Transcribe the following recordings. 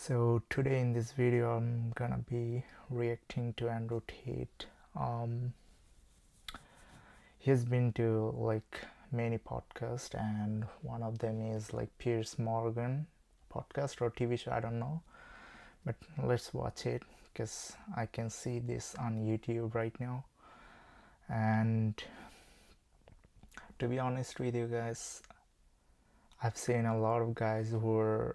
So today in this video I'm gonna be reacting to Andrew Tate. He's been to many podcasts, and one of them is like Piers Morgan podcast or TV show, I don't know, but let's watch it because I can see this on YouTube right now. And to be honest with you guys, I've seen a lot of guys who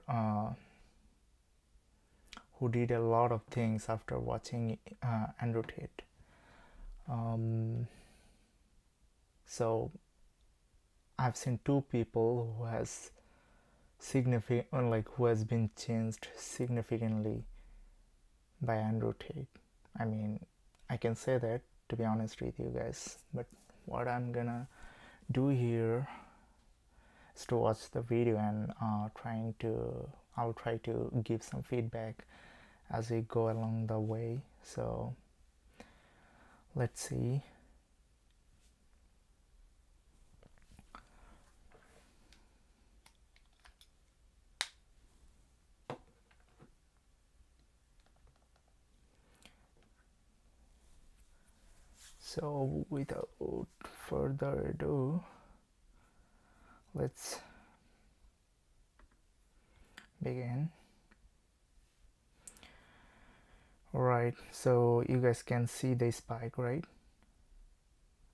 did a lot of things after watching Andrew Tate. So I've seen two people who has been changed significantly by Andrew Tate. I mean, I can say that, to be honest with you guys, but what I'm gonna do here is to watch the video and I'll try to give some feedback as we go along the way. So let's see. So without further ado, let's begin. Alright, so you guys can see the spike, right?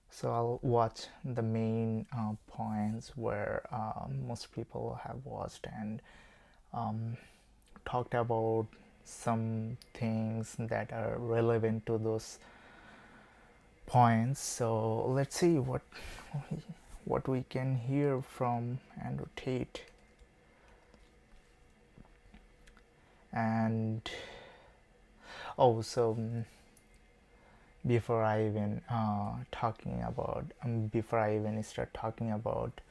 So I'll watch the main points where most people have watched and talked about some things that are relevant to those points. So let's see what we can hear from Andrew Tate. And so before I even start talking about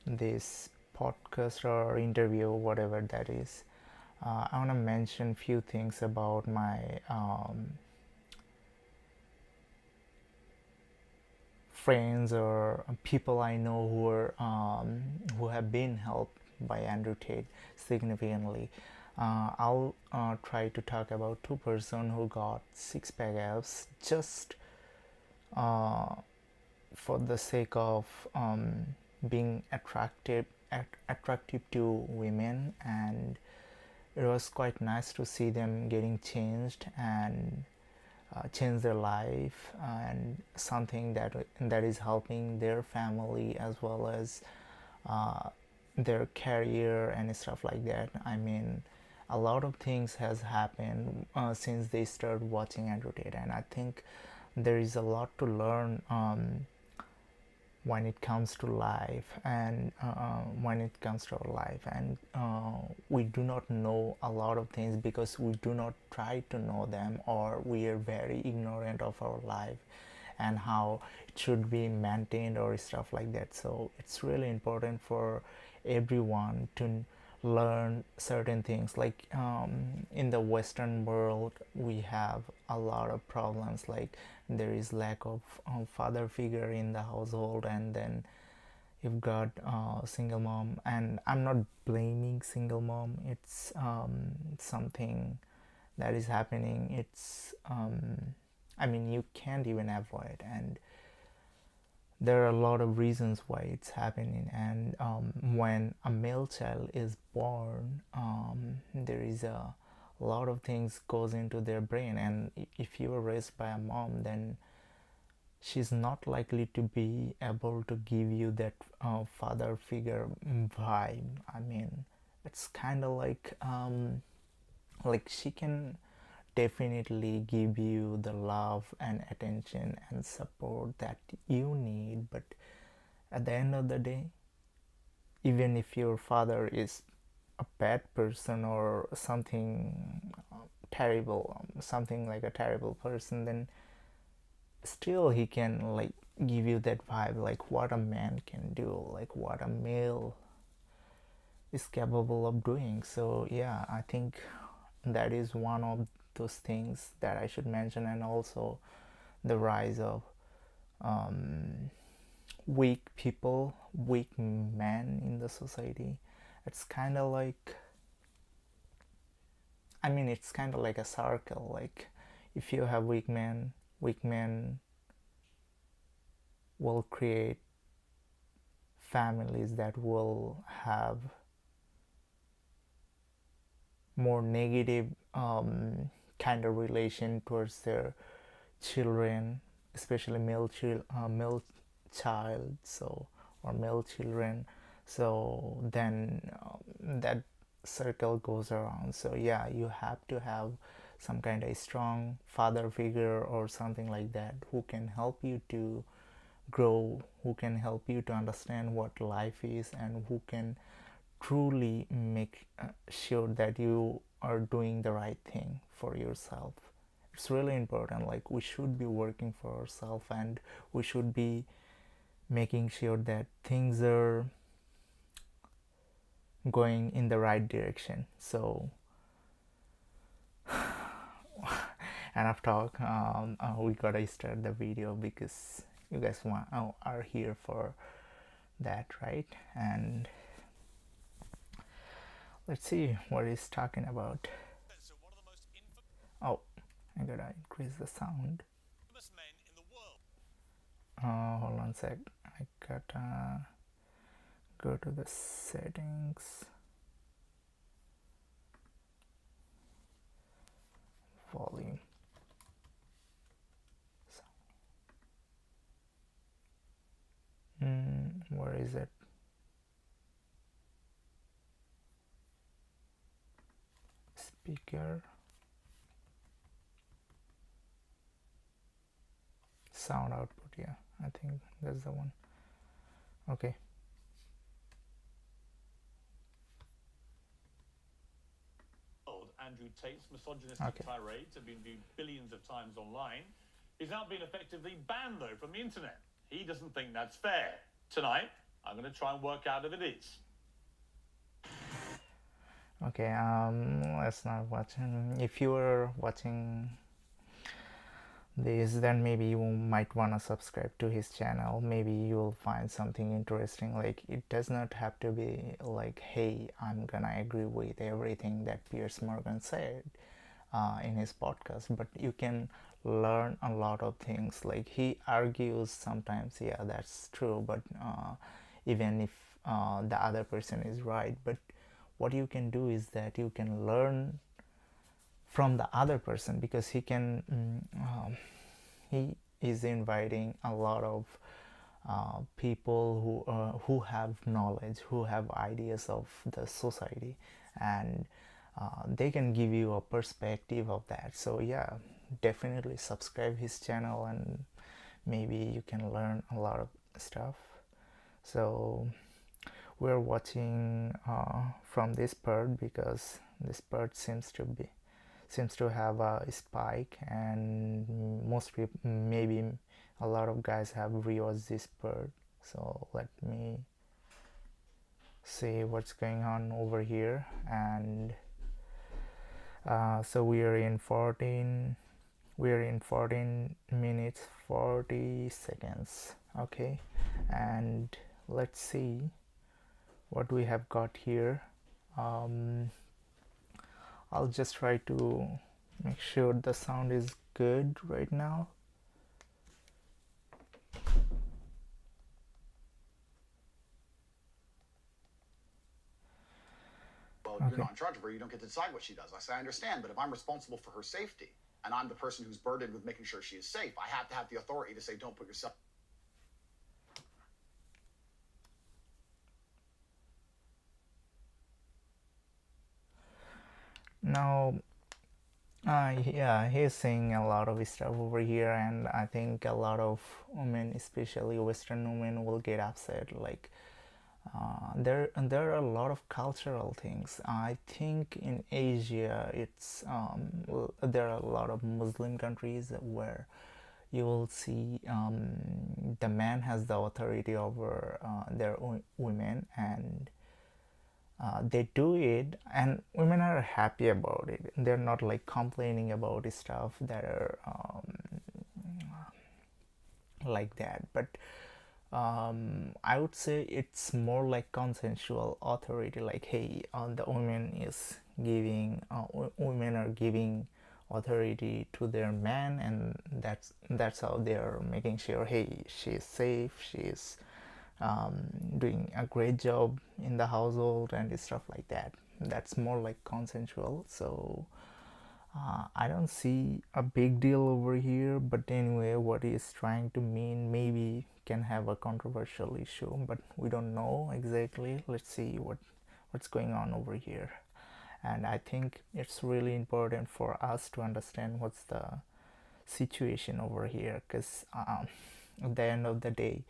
this podcast or interview, whatever that is, I want to mention few things about my friends or people I know who have been helped by Andrew Tate significantly. I'll try to talk about two person who got six-pack abs just for the sake of being attractive to women, and it was quite nice to see them getting changed and change their life and something that is helping their family as well as their career and stuff like that. I mean, a lot of things has happened since they started watching Andrew Tate, and I think there is a lot to learn when it comes to life and when it comes to our life. And we do not know a lot of things because we do not try to know them, or we are very ignorant of our life and how it should be maintained or stuff like that. So it's really important for everyone to learn certain things. Like in the Western world, we have a lot of problems, like there is lack of father figure in the household, and then you've got single mom. And I'm not blaming single mom, it's something that is happening. It's I mean, you can't even avoid, and there are a lot of reasons why it's happening. And when a male child is born, there is a lot of things goes into their brain, and if you were raised by a mom, then she's not likely to be able to give you that father figure vibe. I mean, it's kind of like she can definitely give you the love and attention and support that you need, but at the end of the day, even if your father is a bad person or something terrible, something like a terrible person, then still he can like give you that vibe, like what a man can do, like what a male is capable of doing. So yeah, I think that is one of those things that I should mention. And also the rise of weak people, weak men in the society. It's kind of like I mean, it's kind of like a circle. Like, if you have weak men will create families that will have more negative kind of relation towards their children, especially male child, so, or male children. So then that circle goes around. So yeah, you have to have some kind of strong father figure or something like that who can help you to grow, who can help you to understand what life is, and who can truly make sure that you are doing the right thing for yourself. It's really important. Like, we should be working for ourselves, and we should be making sure that things are going in the right direction. So enough talk. We gotta start the video because you guys are here for that, right? And let's see what he's talking about. Oh, I gotta increase the sound. Hold on a sec. I gotta go to the settings, volume. Where is it? Speaker, sound output. Yeah, I think that's the one. Okay. Andrew Tate's misogynistic tirades have been viewed billions of times online. He's now been effectively banned, though, from the internet. He doesn't think that's fair. Tonight, I'm going to try and work out if it is. Okay, let's not watch. If you were watching this, then maybe you might want to subscribe to his channel. Maybe you'll find something interesting. Like, it does not have to be like, hey, I'm gonna agree with everything that Piers Morgan said in his podcast, but you can learn a lot of things. Like, he argues sometimes, yeah, that's true, but even if the other person is right, but what you can do is that you can learn from the other person, because he is inviting a lot of people who have knowledge, who have ideas of the society, and they can give you a perspective of that. So yeah, definitely subscribe his channel, and maybe you can learn a lot of stuff. So we're watching from this bird, because this bird seems to have a spike, and most people, maybe a lot of guys, have rewatched this bird. So let me see what's going on over here. And so we are in 14 minutes 40 seconds. Okay, and let's see what we have got here. I'll just try to make sure the sound is good right now. Well, you're not in charge of her. You don't get to decide what she does. I say, I understand, but if I'm responsible for her safety, and I'm the person who's burdened with making sure she is safe, I have to have the authority to say, don't put yourself... Now, yeah, he's saying a lot of stuff over here, and I think a lot of women, especially Western women, will get upset. Like, there are a lot of cultural things. I think in Asia, there are a lot of Muslim countries where you will see the man has the authority over their women, and they do it, and women are happy about it. They're not like complaining about stuff that are like that. But I would say it's more like consensual authority. Like, hey, the woman is giving, women are giving authority to their man, and that's how they are making sure, hey, she's safe, she's doing a great job in the household and stuff like that. That's more like consensual. So I don't see a big deal over here, but anyway, what he's trying to mean maybe can have a controversial issue, but we don't know exactly. Let's see what's going on over here. And I think it's really important for us to understand what's the situation over here, because at the end of the day,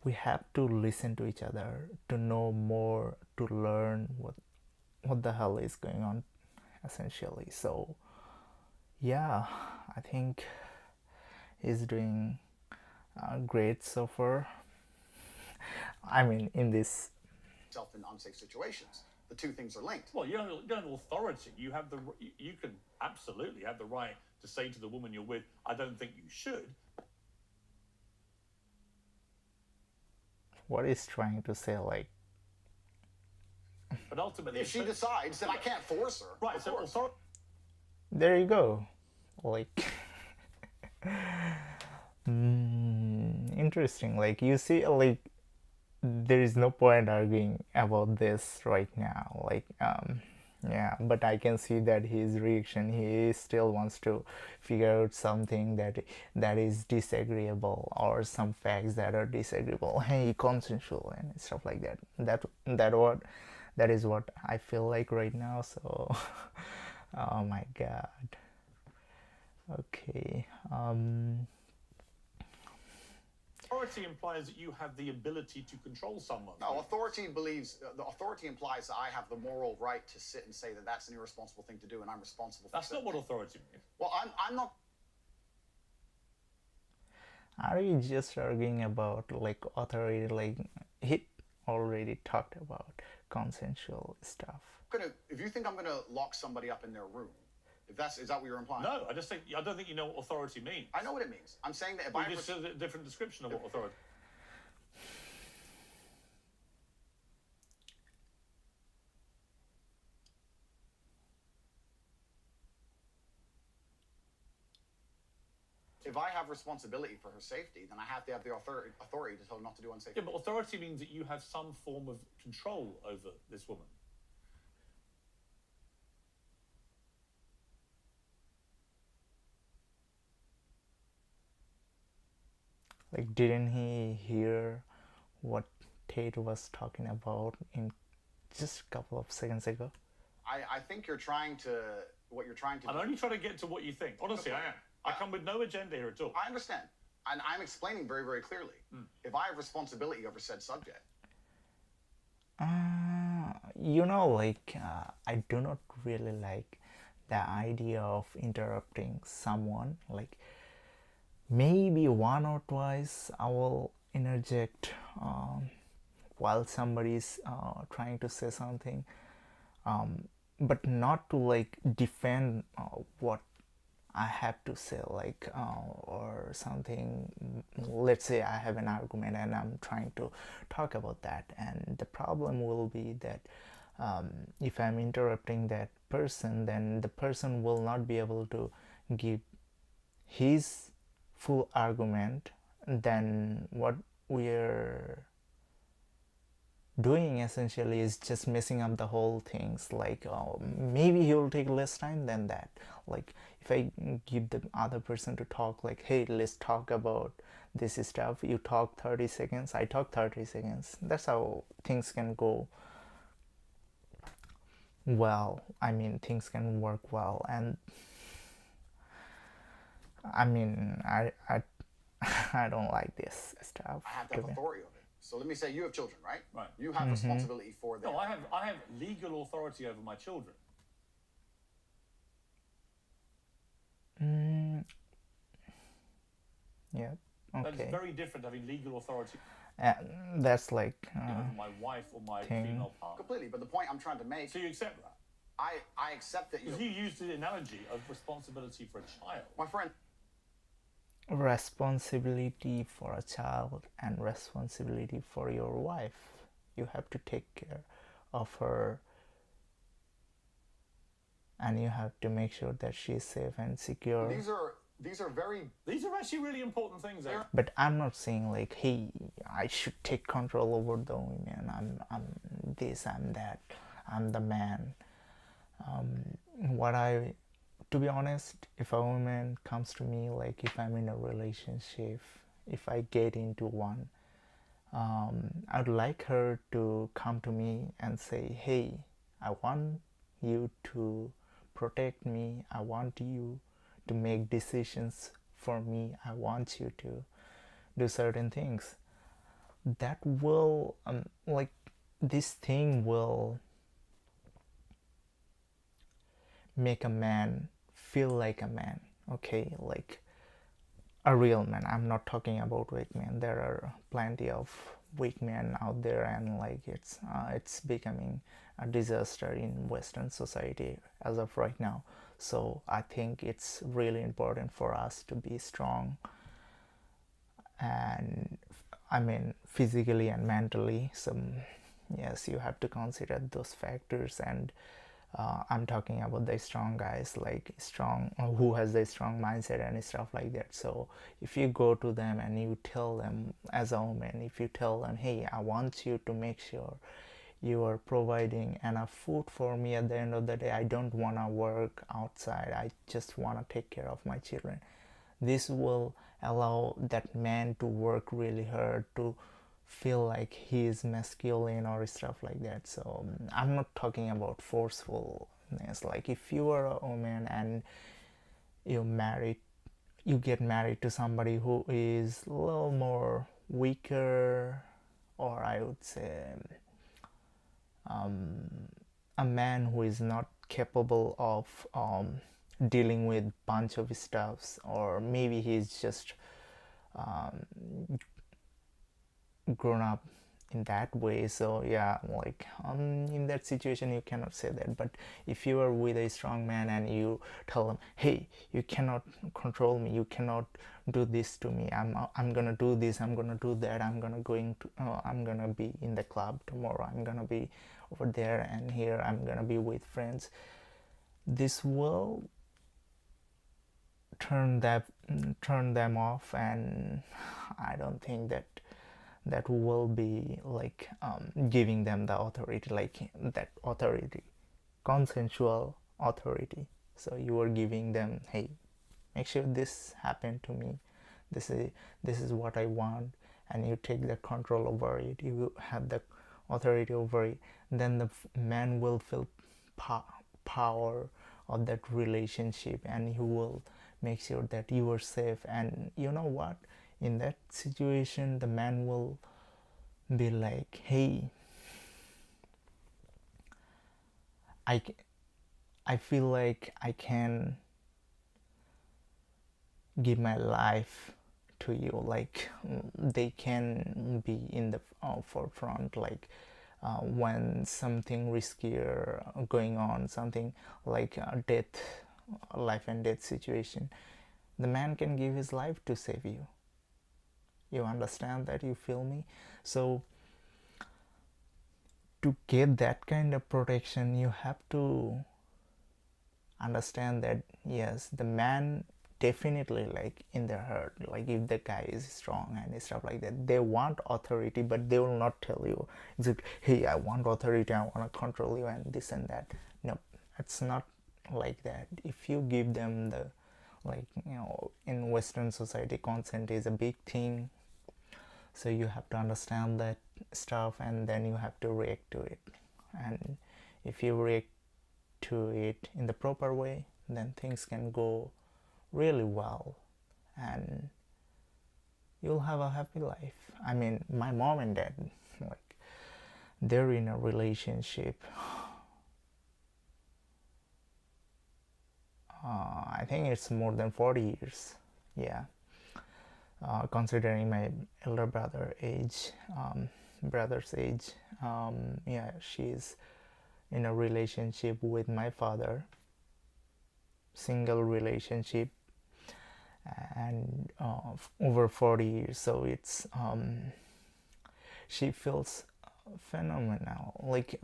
we have to listen to each other to know more, to learn what the hell is going on, essentially. So yeah, I think he's doing great so far. I mean, in this. Self in unsafe situations. The two things are linked. Well, you're an authority. You have you can absolutely have the right to say to the woman you're with, I don't think you should. What is trying to say, like. But ultimately, if she decides, then I can't force her. Right. So authority. There you go. Like. Interesting. Like, you see, like, there is no point arguing about this right now. Like, yeah, but I can see that his reaction, he still wants to figure out something that is disagreeable, or some facts that are disagreeable. Hey, consensual and stuff like that. That is what I feel like right now. So oh my god. Okay. Authority implies that you have the ability to control someone. No, authority the authority implies that I have the moral right to sit and say that that's an irresponsible thing to do, and I'm responsible for. That's not what authority means. Well, I'm not. Are you just arguing about like authority? Like, he already talked about consensual stuff. If you think I'm gonna lock somebody up in their room, is that what you're implying? No, I don't think you know what authority means. I know what it means. I'm saying that if I just a different description of what authority. If I have responsibility for her safety, then I have to have the authority to tell her not to do unsafe. Yeah, but authority means that you have some form of control over this woman. Like, didn't he hear what Tate was talking about in just a couple of seconds ago? I think what you're trying to I'm only trying to get to what you think. Honestly, I am. I come with no agenda here at all. I understand. And I'm explaining very, very clearly. If I have responsibility over said subject. I do not really like the idea of interrupting someone. Like, maybe one or twice I will interject while somebody's trying to say something, but not to like defend what I have to say, like, or something. Let's say I have an argument and I'm trying to talk about that, and the problem will be that if I'm interrupting that person, then the person will not be able to give his full argument. Then what we're doing essentially is just messing up the whole things. Like, maybe he will take less time than that. Like, if I give the other person to talk, like, hey, let's talk about this stuff, you talk 30 seconds, I talk 30 seconds, that's how things can go well. I mean, things can work well. And I mean, I don't like this stuff. I have to have authority over it. So let me say you have children, right? Right. You have responsibility for them. No, I have legal authority over my children. Yeah. Okay. That's very different, having legal authority. That's like over my wife or my female partner. Completely, but the point I'm trying to make. So you accept that? I accept that Because you used the analogy of responsibility for a child. My friend. responsibility for a child and responsibility for your wife. You have to take care of her, and you have to make sure that she's safe and secure. These are actually really important things. But I'm not saying like, hey, I should take control over the women. I'm this, I'm that, I'm the man. To be honest, if a woman comes to me, like if I'm in a relationship, if I get into one, I'd like her to come to me and say, hey, I want you to protect me. I want you to make decisions for me. I want you to do certain things. That will, like, this thing will make a man feel like a man, okay? Like a real man. I'm not talking about weak men. There are plenty of weak men out there, and like it's becoming a disaster in Western society as of right now. So I think it's really important for us to be strong, and I mean physically and mentally. So yes, you have to consider those factors. And I'm talking about the strong guys, like strong, who has the strong mindset and stuff like that. So if you go to them and you tell them as a woman, if you tell them, hey, I want you to make sure you are providing enough food for me at the end of the day. I don't want to work outside. I just want to take care of my children. This will allow that man to work really hard, to feel like he is masculine or stuff like that. So I'm not talking about forcefulness. Like if you are a woman and you get married to somebody who is a little more weaker, or I would say a man who is not capable of dealing with bunch of stuffs, or maybe he's just grown up in that way. So yeah, like in that situation you cannot say that. But if you are with a strong man and you tell him, hey, you cannot control me, you cannot do this to me, I'm gonna do this, I'm gonna do that, I'm gonna be in the club tomorrow, I'm gonna be over there and here, I'm gonna be with friends, this will turn them off. And I don't think that will be like giving them the authority, like that authority, consensual authority. So you are giving them, hey, make sure this happened to me, this is what I want, and you take the control over it, you have the authority over it. Then the man will feel power of that relationship, and he will make sure that you are safe. And you know what, in that situation the man will be like, hey, I feel like I can give my life to you. Like they can be in the forefront, like when something riskier going on, something like a life and death situation, the man can give his life to save you. You understand that? You feel me? So to get that kind of protection, you have to understand that yes, the man definitely, like in their heart, like if the guy is strong and stuff like that, they want authority, but they will not tell you, it's like, hey, I want authority, I want to control you and this and that. No, it's not like that. If you give them the, like, you know, in Western society consent is a big thing, so you have to understand that stuff, and then you have to react to it. And if you react to it in the proper way, then things can go really well, and you'll have a happy life. I mean, my mom and dad, like, they're in a relationship. I think it's more than 40 years. Yeah. Considering my elder brother's age, yeah, she's in a relationship with my father, single relationship, and over 40 years. So it's she feels phenomenal. Like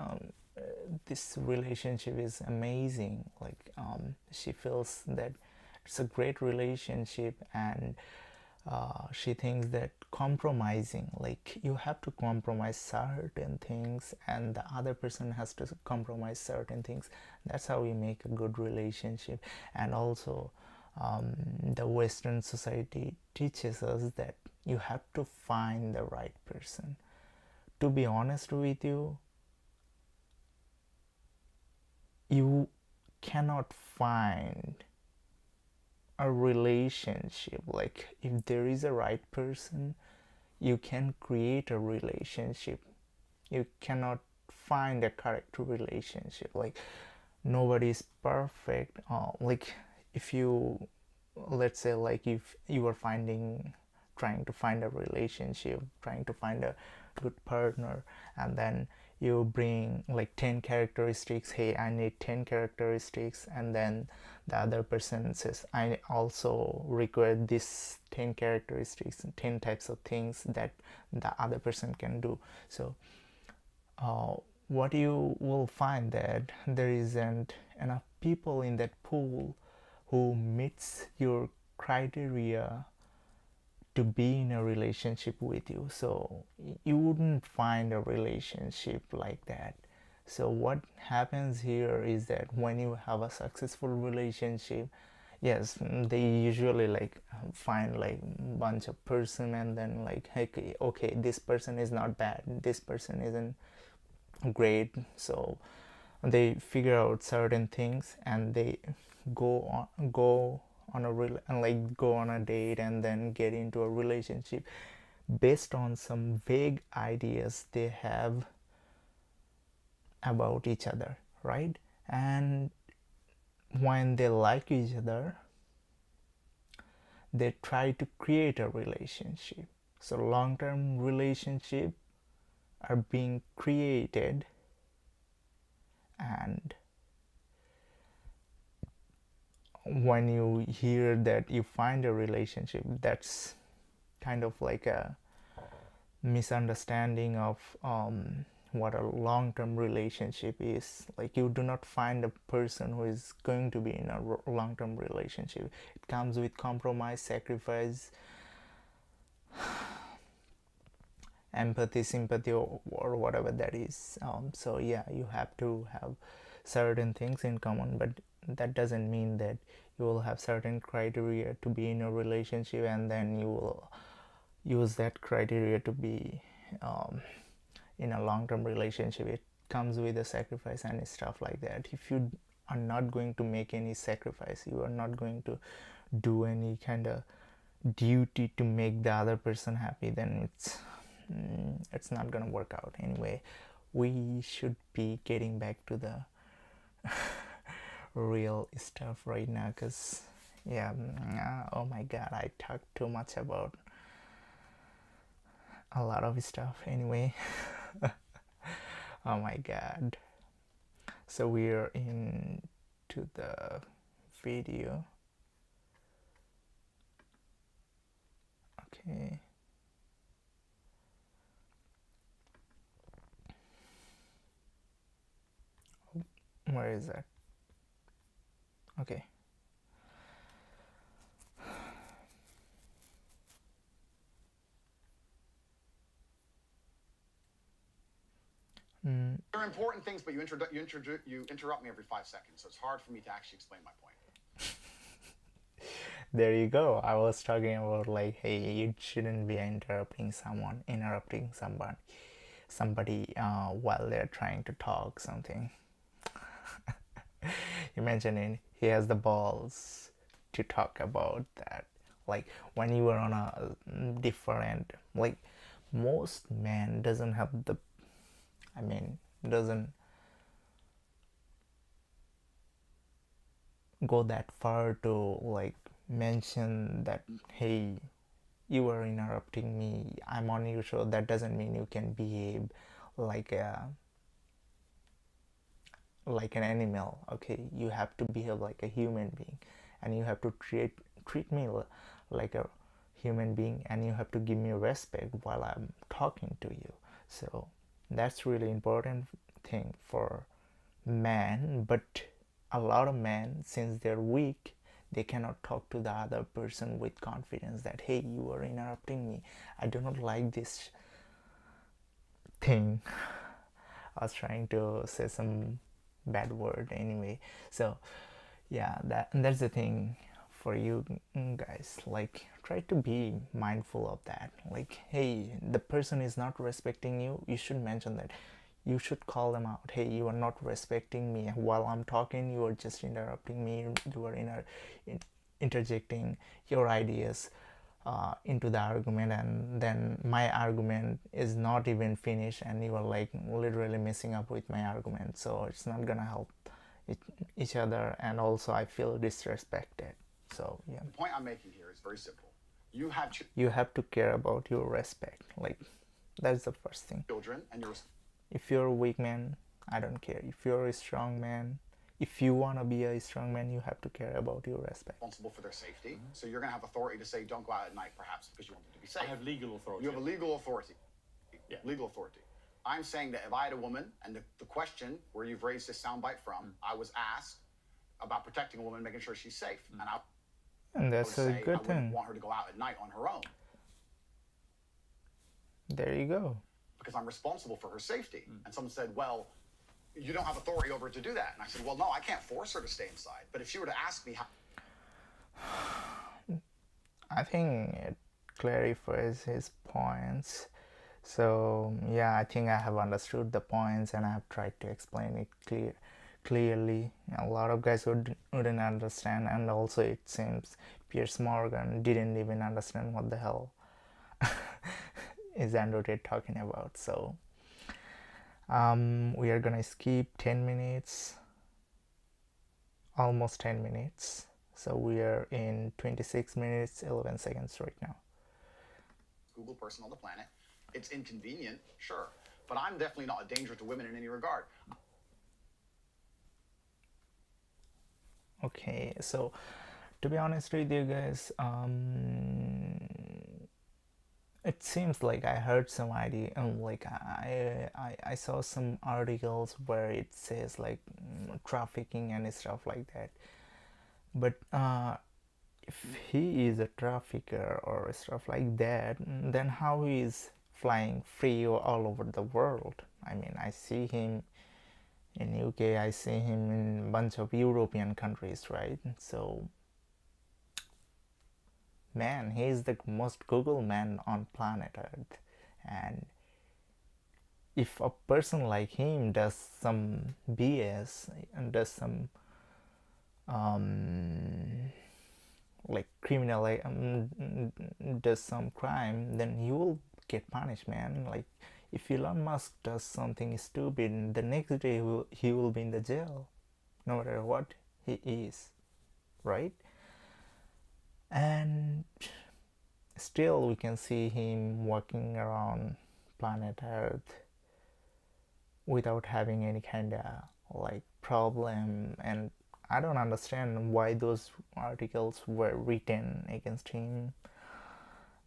this relationship is amazing. Like she feels that it's a great relationship, and she thinks that compromising, like you have to compromise certain things and the other person has to compromise certain things. That's how we make a good relationship. And also the Western society teaches us that you have to find the right person. To be honest with you, you cannot find a relationship. Like if there is a right person, you can create a relationship. You cannot find a correct relationship. Like nobody is perfect. Like if you, let's say, like if you are trying to find a relationship, trying to find a good partner, and then you bring like 10 characteristics. Hey, I need 10 characteristics. And then the other person says, I also require this 10 characteristics, 10 types of things that the other person can do. So what you will find that there isn't enough people in that pool who meets your criteria to be in a relationship with you. So you wouldn't find a relationship like that. So what happens here is that when you have a successful relationship, yes, they usually like find like bunch of person, and then like, hey, okay, this person is not bad, this person isn't great. So they figure out certain things and they go on a real and like go on a date and then get into a relationship based on some vague ideas they have about each other, right? And when they like each other, they try to create a relationship. So long-term relationship are being created, and when you hear that you find a relationship, that's kind of like a misunderstanding of what a long-term relationship is. Like you do not find a person who is going to be in a long-term relationship. It comes with compromise, sacrifice, empathy, sympathy, or whatever that is. So yeah, you have to have certain things in common, but that doesn't mean that you will have certain criteria to be in a relationship and then you will use that criteria to be in a long-term relationship. It comes with a sacrifice and stuff like that. If you are not going to make any sacrifice, you are not going to do any kind of duty to make the other person happy, then it's not gonna work out. Anyway, we should be getting back to the real stuff right now, because yeah, oh my god, I talked too much about a lot of stuff. Anyway, oh my god, so we're into the video. Okay, where is that? Okay. They're important things, but you interrupt me every 5 seconds, so it's hard for me to actually explain my point. There you go. I was talking about like, hey, you shouldn't be interrupting somebody while they're trying to talk something. You mentioned he has the balls to talk about that. Like when you are on a different, like most men doesn't have the, I mean, doesn't go that far to like mention that, hey, you are interrupting me, I'm on your show. That doesn't mean you can behave like an animal. Okay, you have to behave like a human being, and you have to treat me like a human being, and you have to give me respect while I'm talking to you. So that's really important thing for men. But a lot of men, since they're weak, they cannot talk to the other person with confidence that, hey, you are interrupting me, I do not like this thing. I was trying to say some bad word anyway. So yeah, that's the thing for you guys. Like, try to be mindful of that. Like, hey, the person is not respecting you, you should mention that. You should call them out. Hey, you are not respecting me while I'm talking. You are just interrupting me. You are interjecting your ideas into the argument, and then my argument is not even finished, and you are like literally messing up with my argument. So it's not gonna help each other, and also I feel disrespected. So yeah. The point I'm making here is very simple. You have to care about your respect. Like, that's the first thing. Children, and you're. If you're a weak man, I don't care. If you're a strong man, if you want to be a strong man, you have to care about your respect. Responsible for their safety. So you're going to have authority to say, don't go out at night, perhaps, because you want them to be safe. I have legal authority. You have a legal authority. Yeah. Legal authority. I'm saying that if I had a woman, and the question where you've raised this soundbite from, I was asked about protecting a woman, making sure she's safe. And that's a good I thing. wouldn't want her to go out at night on her own. There you go. Because I'm responsible for her safety. And someone said, well, you don't have authority over her to do that. And I said, well, no, I can't force her to stay inside. But if she were to ask me how... I think it clarifies his points. So yeah, I think I have understood the points, and I have tried to explain it clearly. A lot of guys wouldn't understand, and also it seems Piers Morgan didn't even understand what the hell is Andrew Tate talking about. So we are gonna skip 10 minutes, almost 10 minutes. So we are in 26 minutes 11 seconds right now. Google person on the planet. It's inconvenient, sure, but I'm definitely not a danger to women in any regard. Okay, so to be honest with you guys, it seems like I heard some idea, like I saw some articles where it says like trafficking and stuff like that. But if he is a trafficker or stuff like that, then how he is flying free all over the world? I mean, I see him in UK, I see him in a bunch of European countries, right? So man, he is the most Google man on planet Earth. And if a person like him does some BS and does some like criminal, does some crime, then he will get punished, man. Like, if Elon Musk does something stupid, the next day he will be in the jail, no matter what he is, right? And still we can see him walking around planet Earth without having any kind of like problem. And I don't understand why those articles were written against him.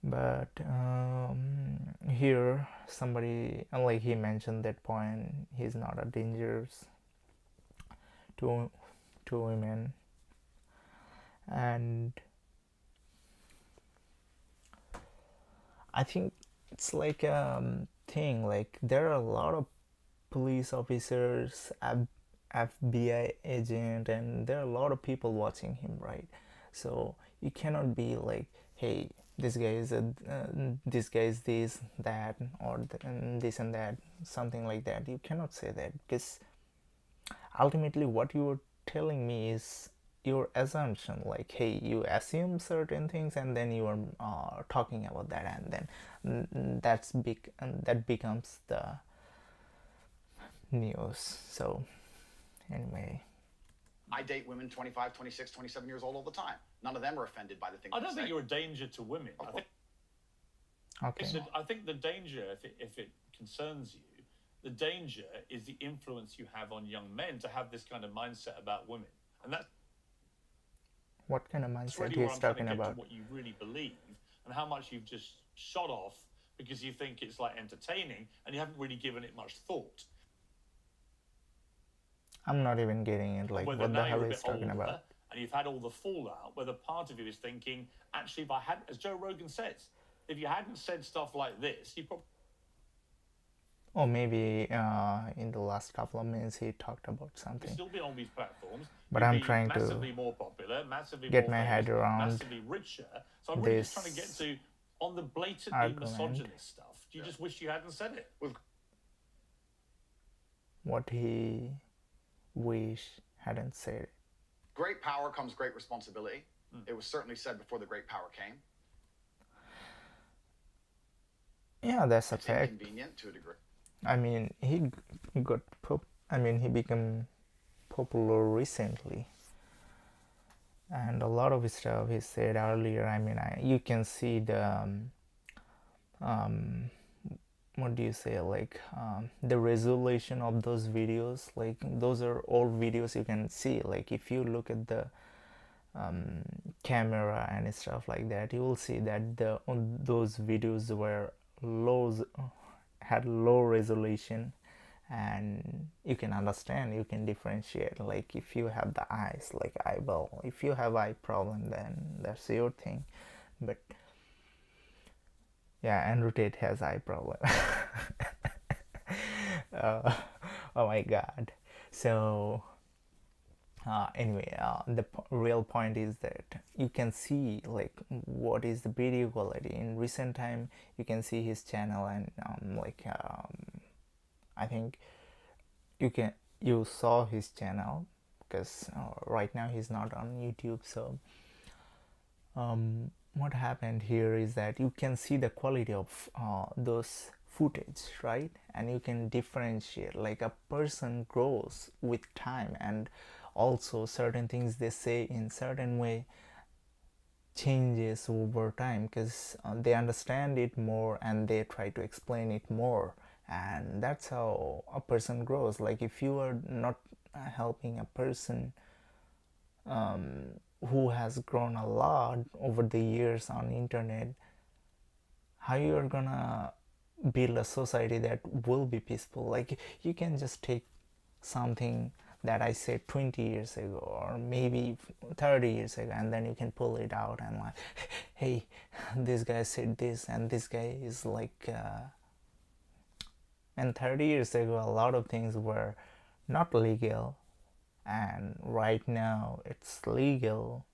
But here somebody, like, he mentioned that point, he's not a danger to women. And I think it's like a thing, like there are a lot of police officers, FBI agent, and there are a lot of people watching him, right? So you cannot be like, hey, this guy is this that, or this and that, something like that. You cannot say that, because ultimately what you are telling me is your assumption. Like, hey, you assume certain things and then you are talking about that, and then that's big, and that becomes the news. So anyway, I date women 25, 26, 27 years old all the time. None of them are offended by the things I don't think you're a danger to women. okay. I think the danger, if it concerns you, the danger is the influence you have on young men to have this kind of mindset about women. And that's What kind of That's mindset really where he's I'm trying to talking get to about? what you really believe and how much you've just shot off because you think it's like entertaining and you haven't really given it much thought. I'm not even getting it. Like, Whether what the now hell you're a he's bit talking older about? and you've had all the fallout, whether part of you is thinking, actually, if I had, as Joe Rogan says, if you hadn't said stuff like this, you probably. Or maybe in the last couple of minutes he talked about something. Still be on these platforms, But you'd I'm be trying to massively more popular, massively get more my famous, head around massively richer. So I'm really just trying to get this to on the blatantly argument. misogynist stuff. Do you just wish you hadn't said it? What he wish hadn't said it. Great power comes great responsibility. It was certainly said before the great power came. Yeah, that's a It's fact. inconvenient to a degree. I mean, he got he became popular recently, and a lot of stuff he said earlier. I mean, you can see the what do you say, like the resolution of those videos. Like, those are old videos. You can see, like, if you look at the camera and stuff like that, you will see that those videos were had low resolution, and you can understand, you can differentiate. Like, if you have the eyes like eyeball, if you have eye problem, then that's your thing. But yeah, Andrew Tate has eye problem. Oh my god. So anyway, the real point is that you can see, like, what is the video quality. In recent time, you can see his channel, and I think you saw his channel, because right now he's not on YouTube. So what happened here is that you can see the quality of those footage, right? And you can differentiate, like, a person grows with time, and also certain things they say in certain way changes over time, because they understand it more and they try to explain it more, and that's how a person grows. Like, if you are not helping a person who has grown a lot over the years on internet, how you are gonna build a society that will be peaceful? Like, you can just take something that I said 20 years ago, or maybe 30 years ago, and then you can pull it out and, like, hey, this guy said this, and this guy is like and 30 years ago a lot of things were not legal, and right now it's legal.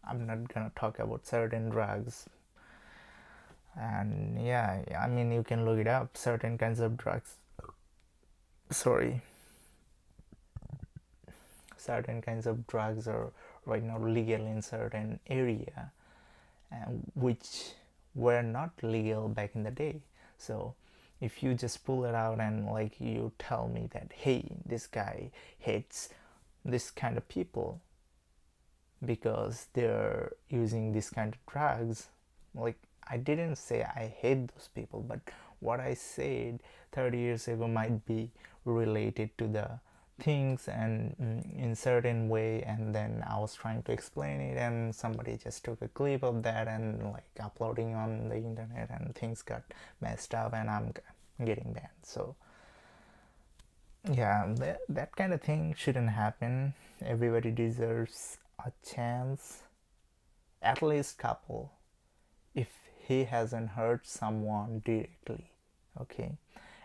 I'm not gonna talk about certain drugs, and yeah, I mean, you can look it up. Certain kinds of drugs, certain kinds of drugs are right now legal in certain area, and which were not legal back in the day. So if you just pull it out and, like, you tell me that, hey, this guy hates this kind of people because they're using this kind of drugs, like, I didn't say I hate those people, but what I said 30 years ago might be related to the things and in certain way, and then I was trying to explain it, and somebody just took a clip of that and, like, uploading on the internet, and things got messed up, and I'm getting banned. So yeah, that kind of thing shouldn't happen. Everybody deserves a chance, at least couple, if he hasn't hurt someone directly, okay?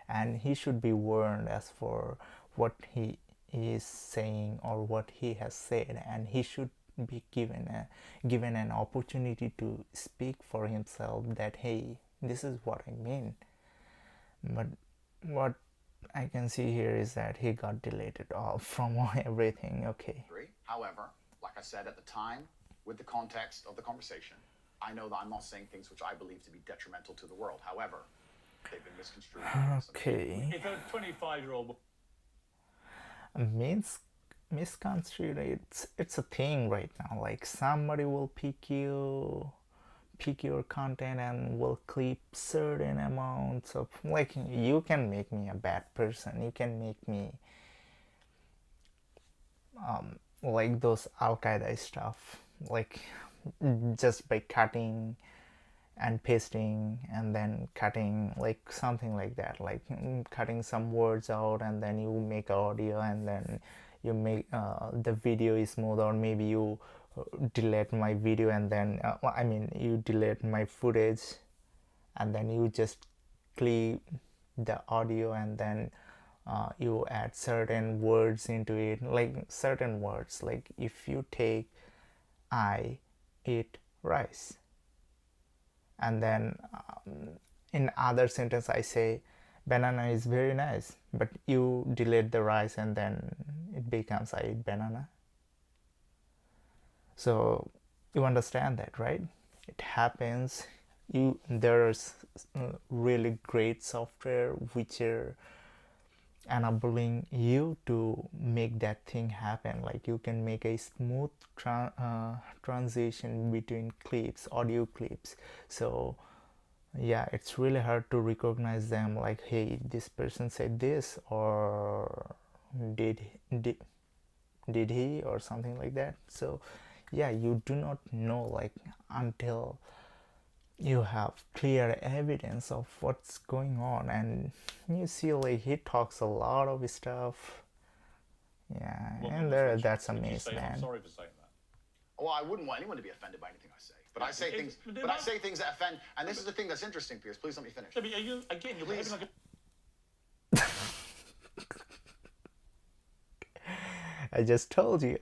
And he should be warned as for what he is saying or what he has said, and he should be given an opportunity to speak for himself, that, hey, this is what I mean. But what I can see here is that he got deleted off from everything. Okay. However, like I said at the time, with the context of the conversation, I know that I'm not saying things which I believe to be detrimental to the world. However, they've been misconstrued. Okay. If a 25-year-old means misconstrued, it's a thing right now. Like, somebody will pick your content and will clip certain amounts of, like, you can make me a bad person, you can make me like those Al-Qaeda stuff, like just by cutting and pasting and then cutting, like something like that, like cutting some words out and then you make audio and then you make the video is smooth, or maybe you delete my video and then I mean you delete my footage and then you just clip the audio and then you add certain words into it, like certain words, like if you take I eat rice and then in other sentence I say banana is very nice, but you delete the rice and then it becomes I eat banana. So you understand that, right? It happens. There's really great software which are enabling you to make that thing happen, like you can make a smooth transition between clips, audio clips. So yeah, it's really hard to recognize them, like hey, this person said this, or did did, did he, or something like that. So yeah, you do not know, like until you have clear evidence of what's going on, and you see like he talks a lot of stuff. Yeah, and that's a mess, I'm man. sorry for saying that. Well, I wouldn't want anyone to be offended by anything I say, but I say things. But I say things that offend, and this is the thing that's interesting, Piers. Please let me finish. Are you again? You're behaving like a... I just told you,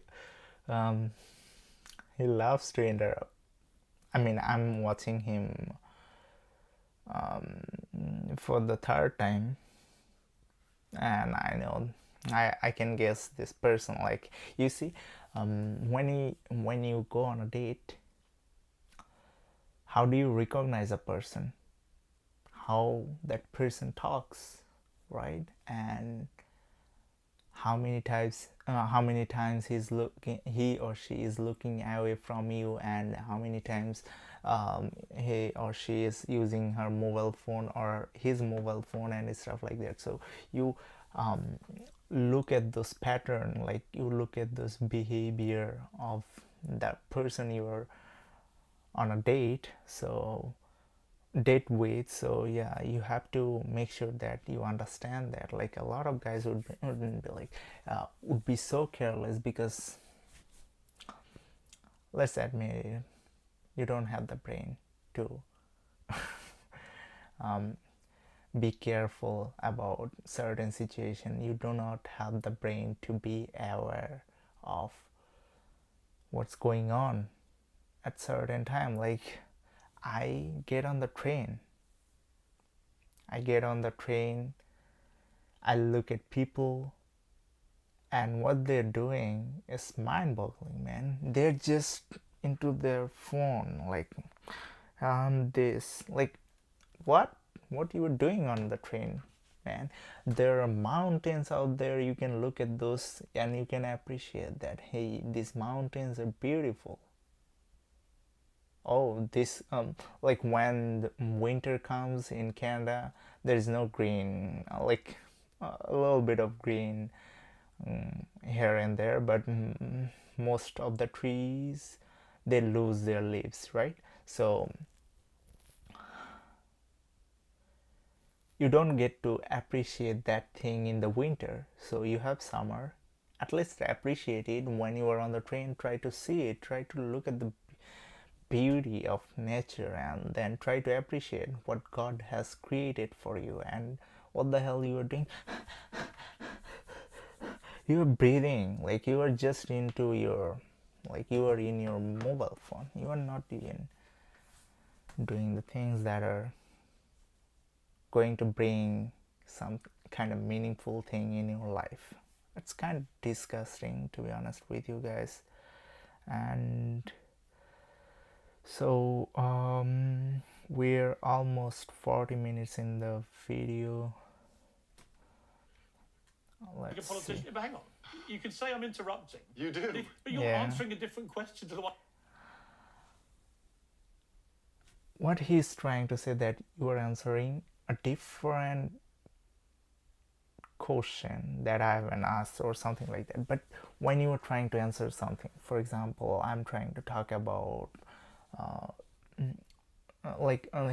he loves to interrupt. I mean, I'm watching him for the third time, and I know I can guess this person. Like you see, when you go on a date, how do you recognize a person? How that person talks, right? And how many times he or she is looking away from you, and how many times he or she is using her mobile phone or his mobile phone and stuff like that. So you look at those pattern, like you look at this behavior of that person you are on a date with. So yeah, you have to make sure that you understand that. Like a lot of guys wouldn't be like would be so careless, because let's admit it, you don't have the brain to be careful about certain situation. You do not have the brain to be aware of what's going on at certain time. Like I get on the train, I look at people, and what they're doing is mind-boggling, man. They're just into their phone, like this, like what you were doing on the train, man. There are mountains out there, you can look at those and you can appreciate that, hey, these mountains are beautiful. Oh, this like when the winter comes in Canada, there is no green, like a little bit of green here and there, but most of the trees, they lose their leaves, right? So you don't get to appreciate that thing in the winter. So you have summer, at least appreciate it when you are on the train. Try to see it, try to look at the beauty of nature, and then try to appreciate what God has created for you. And what the hell you are doing? You are breathing, like you are just into your, like you are in your mobile phone. You are not even doing the things that are going to bring some kind of meaningful thing in your life. It's kind of disgusting, to be honest with you guys. And so we're almost 40 minutes in the video. Like a politician. But hang on, you can say I'm interrupting. You do. But you're answering a different question to the one. What he's trying to say, that you are answering a different question that I haven't asked or something like that. But when you are trying to answer something, for example, I'm trying to talk about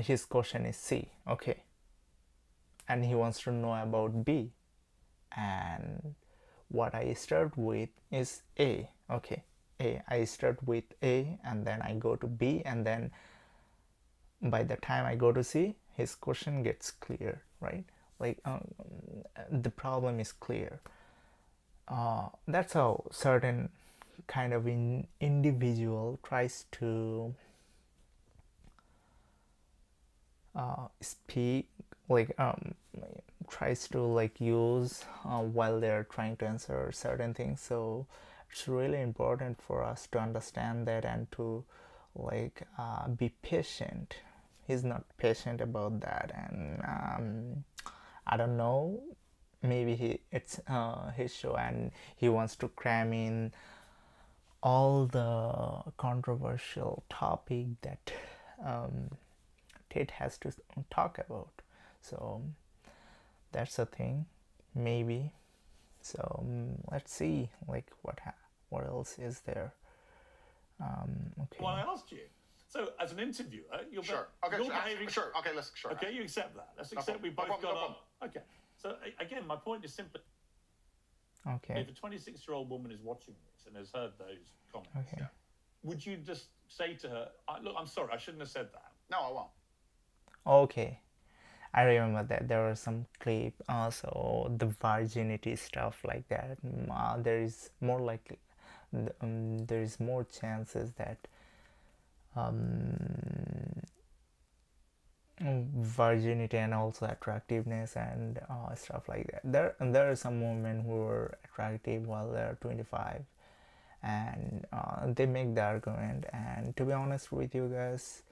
his question is C, okay, and he wants to know about B, and what I start with is A, okay. I start with A and then I go to B, and then by the time I go to C, his question gets clear, right? Like the problem is clear. That's how certain kind of individual tries to speak, like tries to like use while they're trying to answer certain things. So it's really important for us to understand that and to like be patient. He's not patient about that, and I don't know, maybe it's his show and he wants to cram in all the controversial topic that Tate has to talk about. So that's the thing, maybe. So let's see, like what else is there. Okay. Well, I asked you. So, as an interviewer, you're behaving. Sure. Okay, let's. Sure. Okay, you accept that. Let's accept we both got on. Okay. So again, my point is simply. Okay. If a 26-year-old woman is watching this and has heard those comments, okay. Would you just say to her, "Look, I'm sorry, I shouldn't have said that." No, I won't. Okay. I remember that there was some clip also the virginity stuff like that. There is more likely there is more chances that virginity and also attractiveness and stuff like that. There are some women who are attractive while they're 25, and they make the argument. And to be honest with you guys,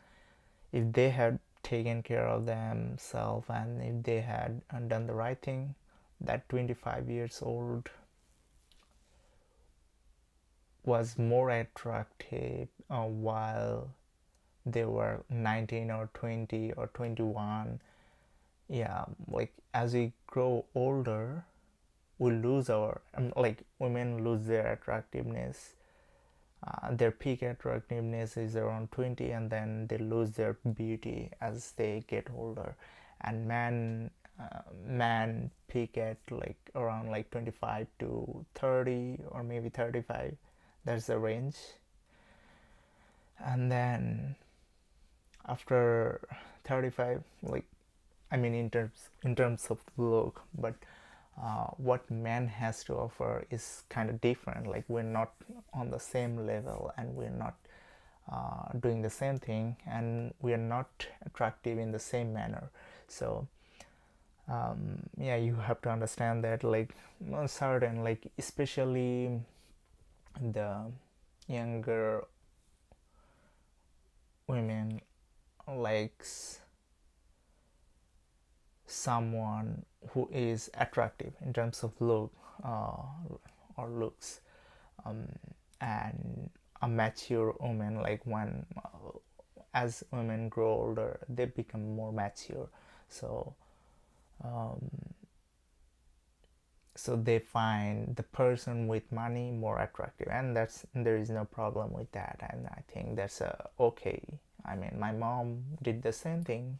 if they had taken care of themselves and if they had done the right thing, that 25 years old was more attractive while they were 19 or 20 or 21. Yeah, like as we grow older, we lose our like women lose their attractiveness. Their peak attractiveness is around 20, and then they lose their beauty as they get older. And man peak at like around like 25 to 30 or maybe 35. That's the range. And then after 35, like I mean in terms of look, but what man has to offer is kind of different. Like we're not on the same level, and we're not doing the same thing, and we are not attractive in the same manner. So yeah, you have to understand that, like certain, like especially the younger women likes someone who is attractive in terms of look or looks, and a mature woman, like when as women grow older they become more mature, so so they find the person with money more attractive, and there is no problem with that, and I think that's okay. I mean, my mom did the same thing.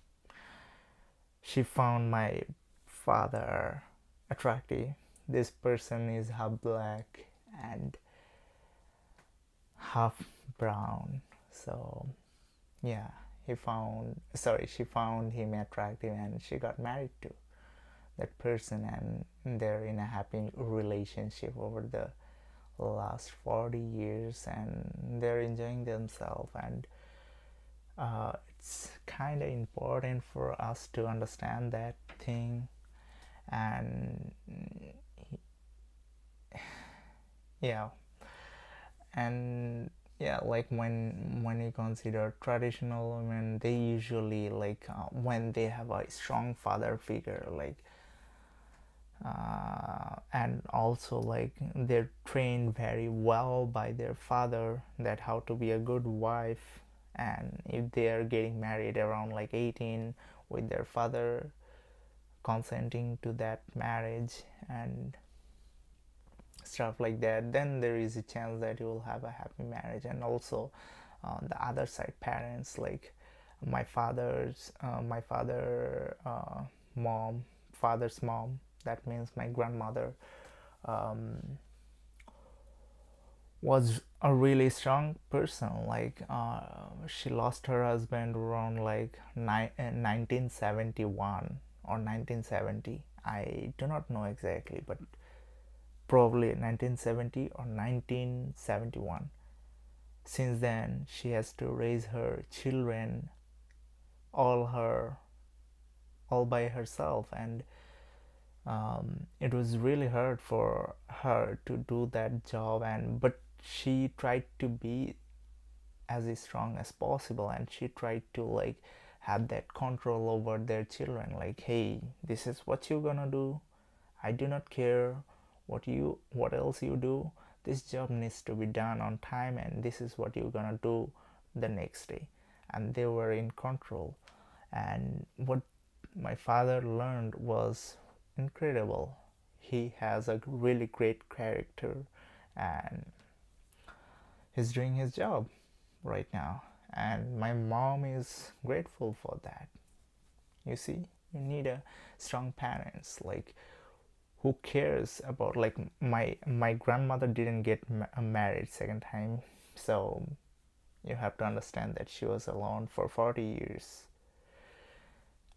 She found my father attractive. This person is half black and half brown, so yeah, she found him attractive, and she got married to that person, and they're in a happy relationship over the last 40 years, and they're enjoying themselves. And it's kind of important for us to understand that thing. And yeah, and yeah, like when you consider traditional women, they usually like when they have a strong father figure, like and also like they're trained very well by their father that how to be a good wife. And if they are getting married around like 18 with their father consenting to that marriage and stuff like that, then there is a chance that you will have a happy marriage. And also on the other side, parents, like my father's father's mom, that means my grandmother, was a really strong person. Like she lost her husband around like 1971 or 1970. I do not know exactly, but probably 1970 or 1971. Since then, she has to raise her children all by herself, and it was really hard for her to do that job. And but she tried to be as strong as possible, and she tried to like have that control over their children. Like, hey, this is what you're gonna do. I do not care what else you do. This job needs to be done on time, and this is what you're gonna do the next day. And they were in control. And what my father learned was incredible. He has a really great character, and he's doing his job right now. And my mom is grateful for that. You see, you need a strong parents, like who cares about, like my grandmother didn't get married second time, so you have to understand that she was alone for 40 years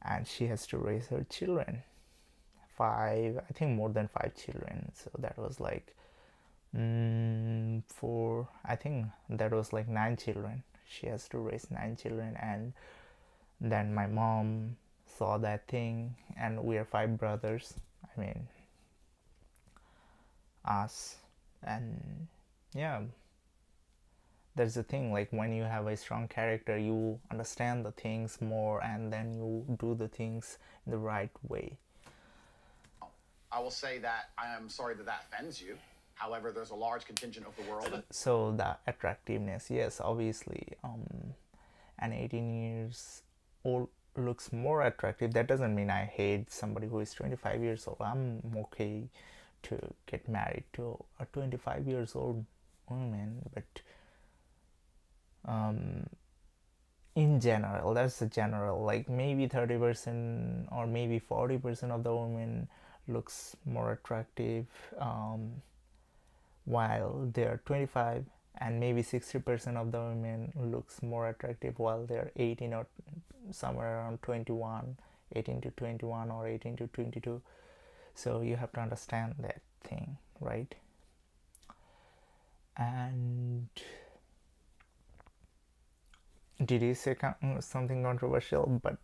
and she has to raise her children, five, I think more than five children. So that was like four, I think that was like 9 children. She has to raise 9 children. And then my mom saw that thing, and we are 5 brothers, I mean us. And yeah, there's the thing, like when you have a strong character, you understand the things more, and then you do the things in the right way. I will say that I am sorry that that offends you. However, there's a large contingent of the world. So the attractiveness, yes, obviously, an 18 years old looks more attractive. That doesn't mean I hate somebody who is 25 years old. I'm okay to get married to a 25 years old woman, but in general, that's the general, like maybe 30% or maybe 40% of the women looks more attractive, while they're 25, and maybe 60% of the women looks more attractive while they're 18 or somewhere around 21, 18 to 21 or 18 to 22. So you have to understand that thing, right? And did he say something controversial? But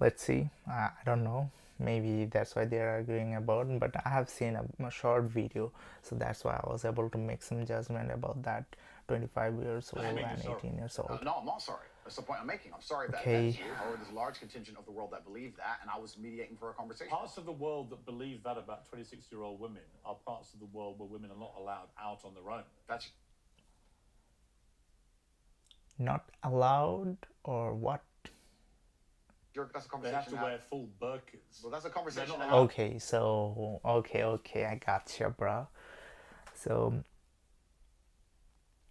let's see. I don't know. Maybe that's why they're arguing about. But I have seen a short video, so that's why I was able to make some judgment about that 25 years old and 18 years old. No, I'm not sorry. That's the point I'm making. I'm sorry that Okay. offends you. However, there's a large contingent of the world that believe that, and I was mediating for a conversation. Parts of the world that believe that about 26-year-old women are parts of the world where women are not allowed out on their own. That's Not allowed, or what? that's a They conversation. have to wear full burqas. Well, that's a conversation. They're not that- allowed. Okay, so okay, I gotcha, bro. So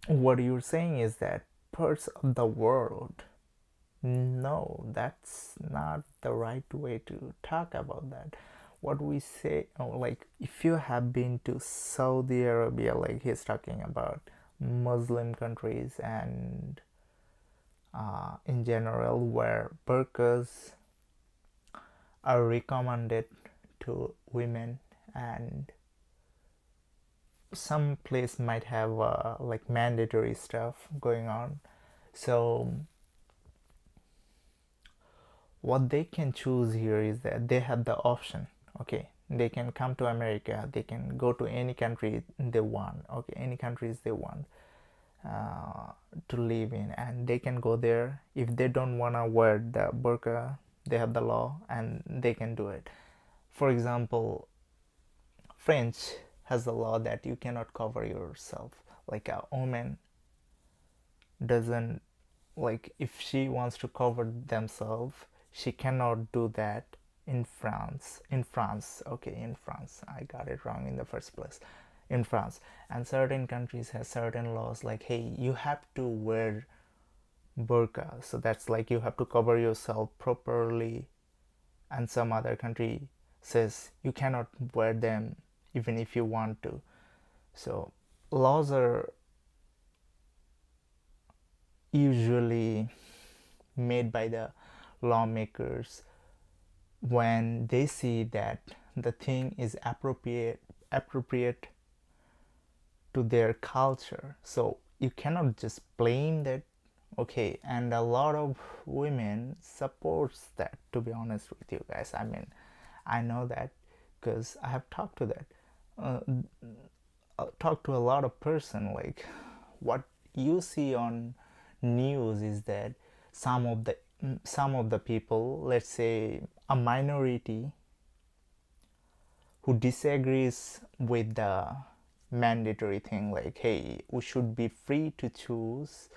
what you're saying is that parts of the world, no, that's not the right way to talk about that. What we say, like if you have been to Saudi Arabia, like he's talking about Muslim countries, and in general where burqas are recommended to women, and some place might have like mandatory stuff going on. So what they can choose here is that they have the option. Okay, they can come to America, they can go to any country they want. Okay, any countries they want to live in, and they can go there. If they don't want to wear the burqa, they have the law and they can do it. For example, French has the law that you cannot cover yourself. Like a woman doesn't, like if she wants to cover themselves, she cannot do that in France, I got it wrong in the first place. In France, and certain countries have certain laws like, hey, you have to wear burqa, so that's like you have to cover yourself properly, and some other country says you cannot wear them even if you want to. So laws are usually made by the lawmakers when they see that the thing is appropriate to their culture. So you cannot just blame that. Okay, and a lot of women supports that, to be honest with you guys. I mean, I know that because I have talked to that uh, talked to a lot of person. Like, what you see on news is that some of the people, let's say a minority, who disagrees with the mandatory thing, like, hey, we should be free to choose,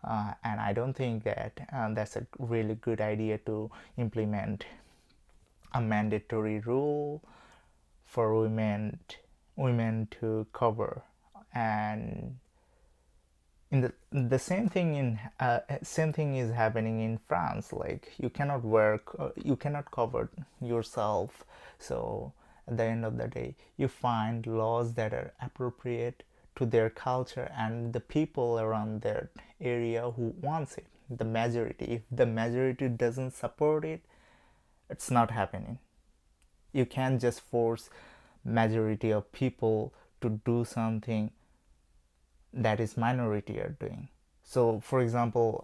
and I don't think that that's a really good idea to implement a mandatory rule for women to cover. And in the same thing is happening in France. Like, you cannot cover yourself. So at the end of the day, you find laws that are appropriate to their culture and the people around their area who wants it. The majority, if the majority doesn't support it, it's not happening. You can't just force majority of people to do something that is minority are doing. So for example,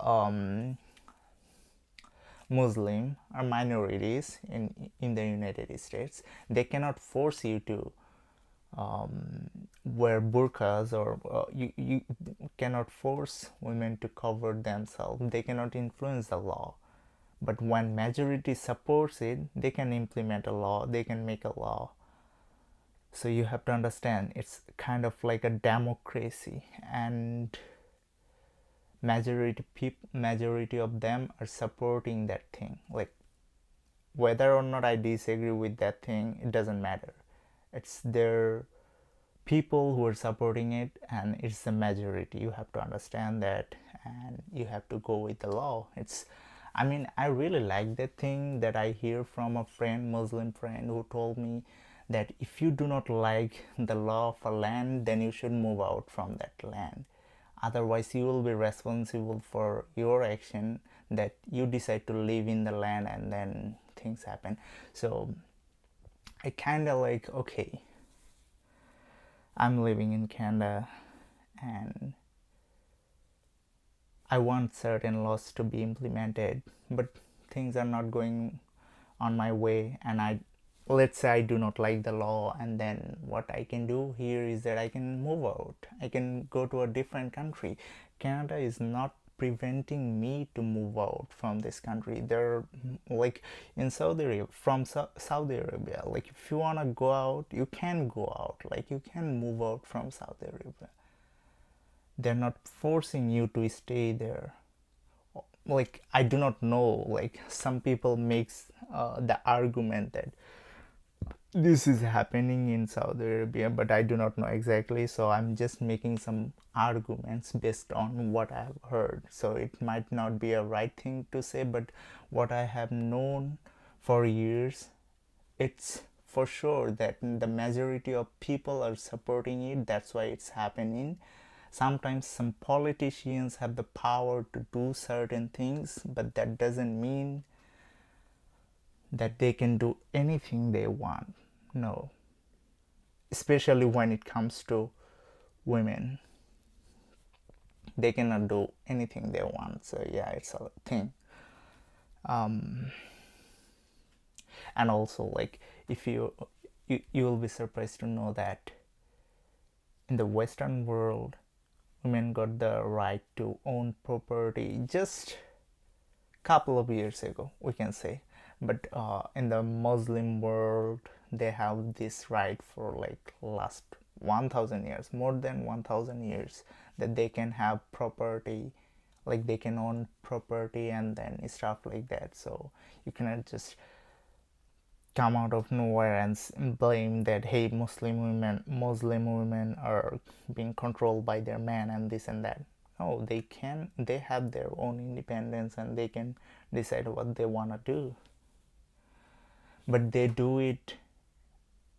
Muslim are minorities in the United States. They cannot force you to wear burqas, or you cannot force women to cover themselves. They cannot influence the law. But when majority supports it, they can implement a law, they can make a law. So you have to understand, it's kind of like a democracy, and majority of them are supporting that thing. Like, whether or not I disagree with that thing, it doesn't matter. It's their people who are supporting it, and it's the majority. You have to understand that, and you have to go with the law. I mean, I really like that thing that I hear from a friend, Muslim friend, who told me that if you do not like the law of a land, then you should move out from that land. Otherwise, you will be responsible for your action, that you decide to live in the land and then things happen. So I kind of like, okay, I'm living in Canada and I want certain laws to be implemented, but things are not going on my way, and let's say I do not like the law, and then what I can do here is that I can move out. I can go to a different country. Canada is not preventing me to move out from this country. They're like in Saudi Arabia, Saudi Arabia, like if you want to go out, you can go out. Like, you can move out from Saudi Arabia. They're not forcing you to stay there. Like, I do not know, like some people makes the argument that this is happening in Saudi Arabia, but I do not know exactly, so I'm just making some arguments based on what I have heard. So it might not be a right thing to say, but what I have known for years, it's for sure that the majority of people are supporting it. That's why it's happening. Sometimes some politicians have the power to do certain things, but that doesn't mean that they can do anything they want. No. Especially when it comes to women. They cannot do anything they want. So yeah, it's a thing. And also, like, if you will be surprised to know that in the Western world, women got the right to own property just couple of years ago, we can say. But in the Muslim world, they have this right for like last 1,000 years, more than 1,000 years, that they can have property, like they can own property and then stuff like that. So you cannot just come out of nowhere and blame that, hey, Muslim women are being controlled by their men and this and that. No, they have their own independence and they can decide what they want to do, but they do it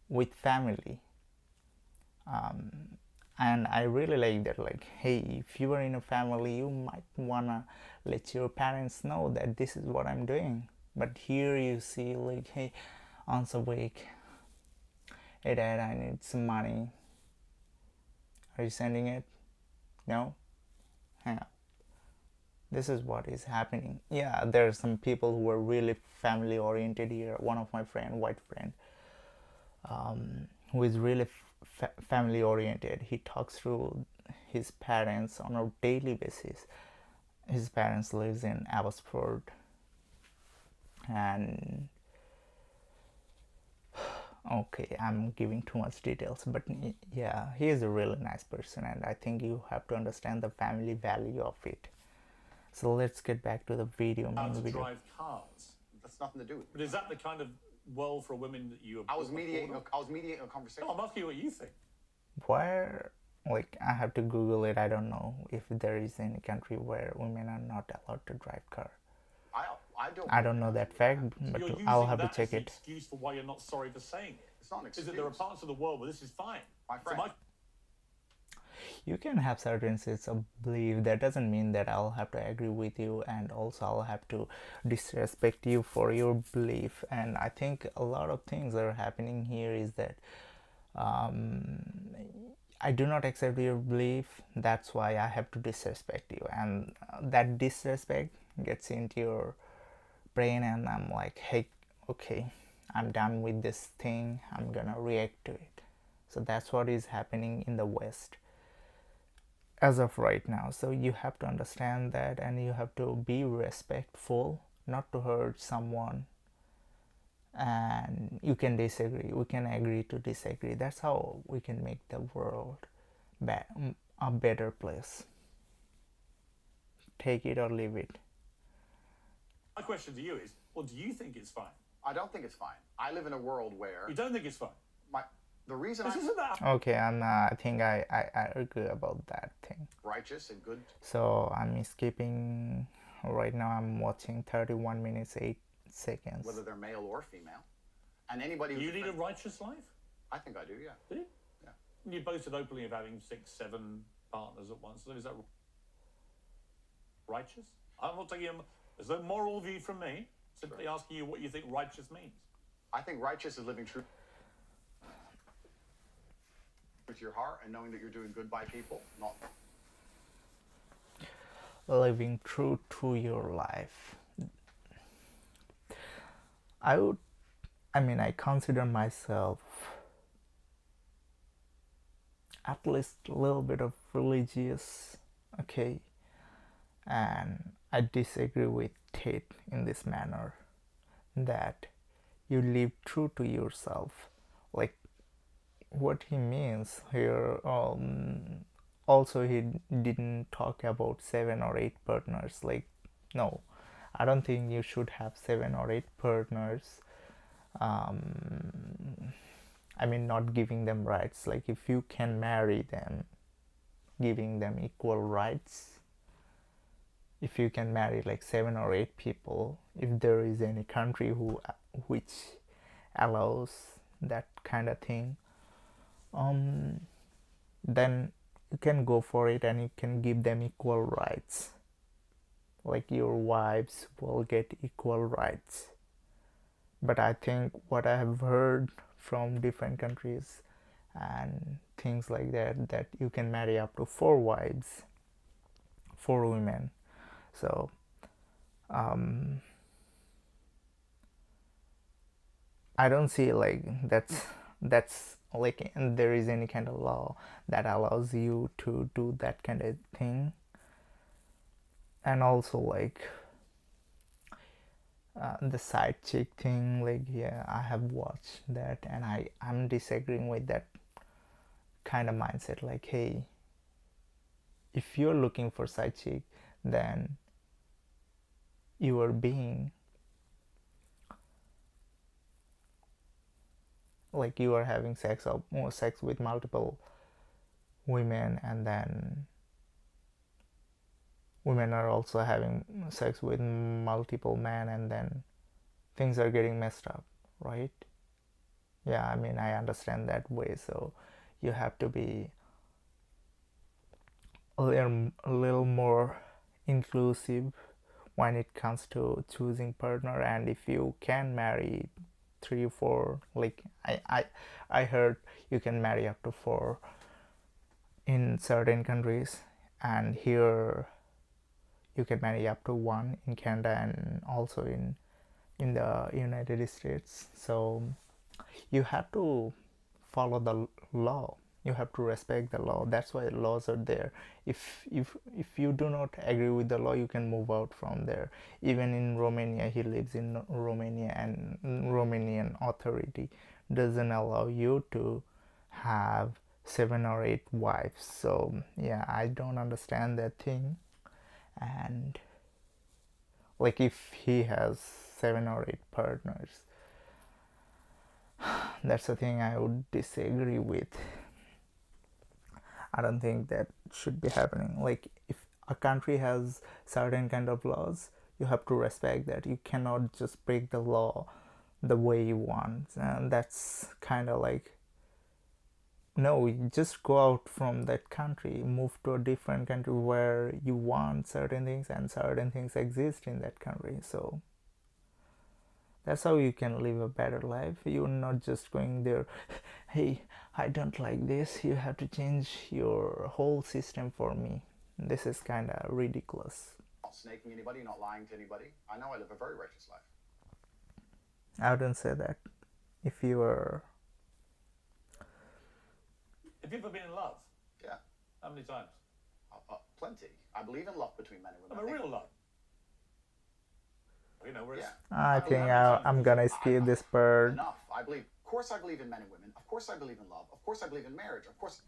with family. And I really like that, like, hey, if you are in a family, you might wanna let your parents know that this is what I'm doing. But here you see, like, hey, once a week, hey dad, I need some money, are you sending it? No? Hang up. This is what is happening. Yeah, there are some people who are really family oriented here. One of my white friend, who is really family oriented. He talks through his parents on a daily basis. His parents lives in Abbotsford, and okay, I'm giving too much details, but yeah, he is a really nice person, and I think you have to understand the family value of it. So let's get back to the video. How to drive cars. That's nothing to do with it. But is that the kind of world for women that you? I was mediating a conversation. No, I'm asking you what you think. Where, like, I have to Google it. I don't know if there is any country where women are not allowed to drive car. I don't know that fact, but I'll have to check it. Excuse for why you're not sorry for saying it. It's not an excuse. Is that there are parts of the world where this is fine. My friend. You can have certain sets of belief. That doesn't mean that I'll have to agree with you, and also I'll have to disrespect you for your belief. And I think a lot of things that are happening here is that I do not accept your belief. That's why I have to disrespect you, and that disrespect gets into your brain, and I'm like, hey, okay, I'm done with this thing, I'm gonna react to it. So that's what is happening in the West as of right now. So you have to understand that, and you have to be respectful, not to hurt someone. And you can disagree, we can agree to disagree. That's how we can make the world a better place. Take it or leave it. My question to you is, well, do you think it's fine? I don't think it's fine. I live in a world where You don't think it's fine? the reason This isn't that. Okay, and I think I agree about that thing. righteous and good. So I'm skipping. Right now I'm watching 31 minutes 8 seconds. Whether they're male or female, and anybody. Do you lead a righteous life? I think I do. Yeah. Do you? Yeah. You boasted openly of having 6, 7 partners at once. So is that righteous? I'm not taking there's no moral view from me. Simply asking you what you think righteous means. I think righteous is living true with your heart and knowing that you're doing good by people, not living true to your life. I consider myself at least a little bit of religious, okay, and I disagree with Tate in this manner, that you live true to yourself. Like, what he means here, also he didn't talk about 7 or 8 partners. Like, no, I don't think you should have 7 or 8 partners. Not giving them rights. Like, if you can marry them, giving them equal rights. If you can marry like 7 or 8 people, if there is any country which allows that kind of thing, then you can go for it, and you can give them equal rights. Like, your wives will get equal rights. But I think what I have heard from different countries and things like that you can marry up to 4 wives, 4 women. So I don't see like that's like there is any kind of law that allows you to do that kind of thing. And also, like, the side chick thing, like, yeah, I have watched that, and I'm disagreeing with that kind of mindset. Like, hey, if you're looking for side chick, then you are being like you are having sex with multiple women, and then women are also having sex with multiple men, and then things are getting messed up, right? Yeah, I mean, I understand that way. So you have to be a little more inclusive when it comes to choosing partner. And if you can marry three or four, like I heard you can marry up to four in certain countries, and here you can marry up to one in Canada and also in the United States. So you have to follow the law. You have to respect the law. That's why laws are there. If you do not agree with the law, you can move out from there. Even in Romania, he lives in Romania, and Romanian authority doesn't allow you to have 7 or 8 wives. So yeah, I don't understand that thing. And like, if he has 7 or 8 partners, that's the thing I would disagree with. I don't think that should be happening. Like, if a country has certain kind of laws, you have to respect that. You cannot just break the law the way you want. And that's kind of like, no, you just go out from that country, move to a different country where you want certain things and certain things exist in that country. So that's how you can live a better life. You're not just going there, hey, I don't like this, you have to change your whole system for me. This is kind of ridiculous. Not snaking anybody, not lying to anybody. I know I live a very righteous life. I wouldn't say that. If you were... Have you ever been in love? Yeah. How many times? Plenty. I believe in love between men and women. I'm a real love. You know, where it's... I think I'm gonna skip this part. Enough. Of course I believe in men and women. Of course I believe in love. Of course I believe in marriage. Of course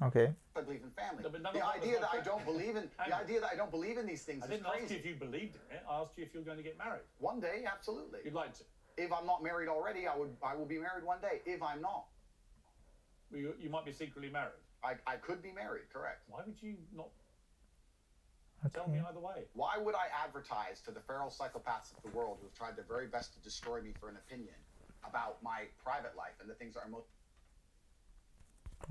Okay. I believe in family. No, but the idea that I don't believe in these things I is didn't crazy. ask you if you believed in it. I asked you if you were going to get married. One day, absolutely. You'd like to. If I'm not married already, I will be married one day. If I'm not, Well, you might be secretly married. I could be married, correct. Why would you not Okay. tell me either way? Why would I advertise to the feral psychopaths of the world who have tried their very best to destroy me for an opinion about my private life and the things that are most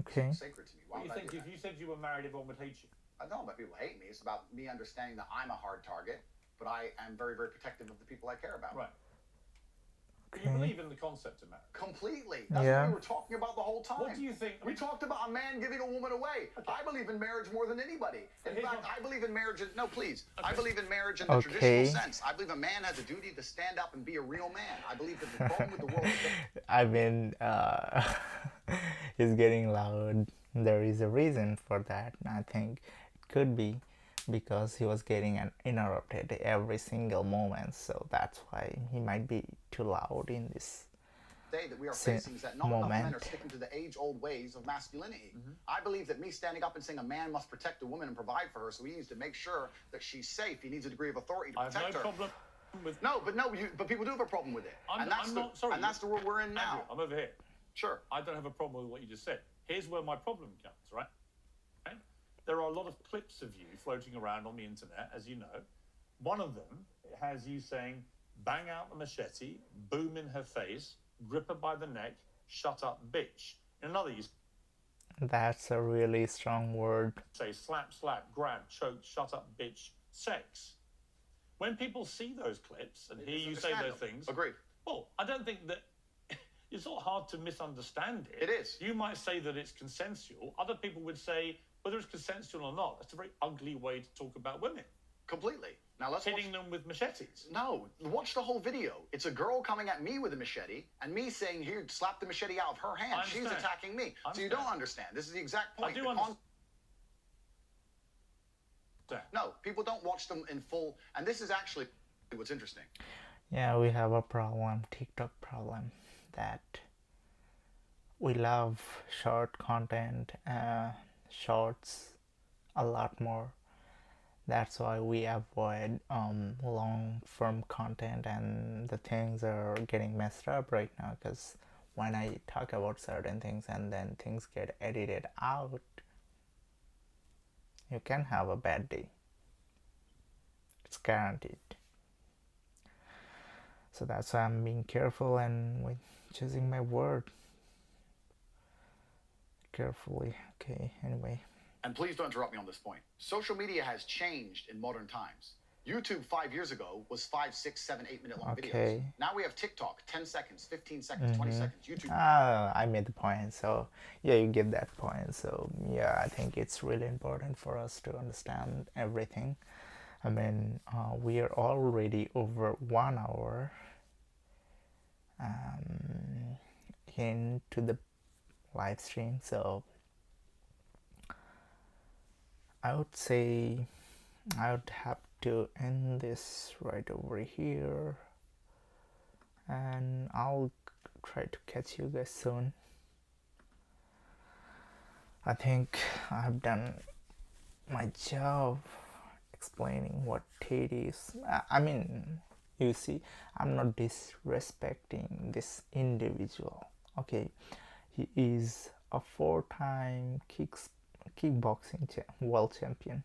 Okay. sacred to me? Why What do you would I think? do If that? you said you were married, everyone would hate you. I don't know about people hate me. It's about me understanding that I'm a hard target, but I am very, very protective of the people I care about. Right. But you believe in the concept of marriage. Completely. That's Yeah. what we were talking about the whole time. What do you think? I We mean, talked about a man giving a woman away. Okay. I believe in marriage more than anybody. In here's fact, what- I believe in marriage. No, please. I Okay. believe in marriage in the Okay. traditional sense. I believe a man has a duty to stand up and be a real man. I believe that the problem with the world is that I mean, he's getting loud. There is a reason for that. I think it could be because he was getting interrupted every single moment. So that's why he might be too loud in this. day that we are facing is that not enough men are moment. sticking to the age-old ways of masculinity. I believe that me standing up and saying a man must protect a woman and provide for her, so he needs to make sure that she's safe. He needs a degree of authority to I have protect no her. problem with... No, but people do have a problem with it. I'm not sorry. And that's the world we're in now. Andrew, I'm over here. Sure. I don't have a problem with what you just said. Here's where my problem comes, right? Okay? There are a lot of clips of you floating around on the internet, as you know. One of them has you saying, bang out the machete, boom in her face, grip her by the neck, shut up, bitch. In another, you That's a really strong word. say slap, slap, grab, choke, shut up, bitch, sex. When people see those clips and hear you say Misunderstand those them. things, Agreed. well, I don't think that it's not hard to misunderstand it. It is. You might say that it's consensual. Other people would say, whether it's consensual or not, that's a very ugly way to talk about women. Completely. Now let's watch. Hitting them with machetes. No, watch the whole video. It's a girl coming at me with a machete and me saying, here, slap the machete out of her hand. I She's understand. attacking me. I So you understand. don't understand. This is the exact point. I do The understand. No, people don't watch them in full. And this is actually what's interesting. Yeah, we have a problem, TikTok problem, that we love short content, shorts a lot more. That's why we avoid long form content, and the things are getting messed up right now, because when I talk about certain things and then things get edited out, you can have a bad day. It's guaranteed. So that's why I'm being careful and with choosing my word carefully. Okay, anyway. And please don't interrupt me on this point. Social media has changed in modern times. YouTube 5 years ago was 5, 6, 7, 8 minute long videos. Okay. Now we have TikTok, 10 seconds, 15 seconds, 20 seconds. YouTube. I made the point. So yeah, you get that point. So yeah, I think it's really important for us to understand everything. I mean, we are already over 1 hour into the live stream, so I would say I would have to end this right over here, and I'll try to catch you guys soon. I think I've done my job explaining what Tate is. I mean, you see, I'm not disrespecting this individual. Okay, he is a 4-time kickboxing world champion,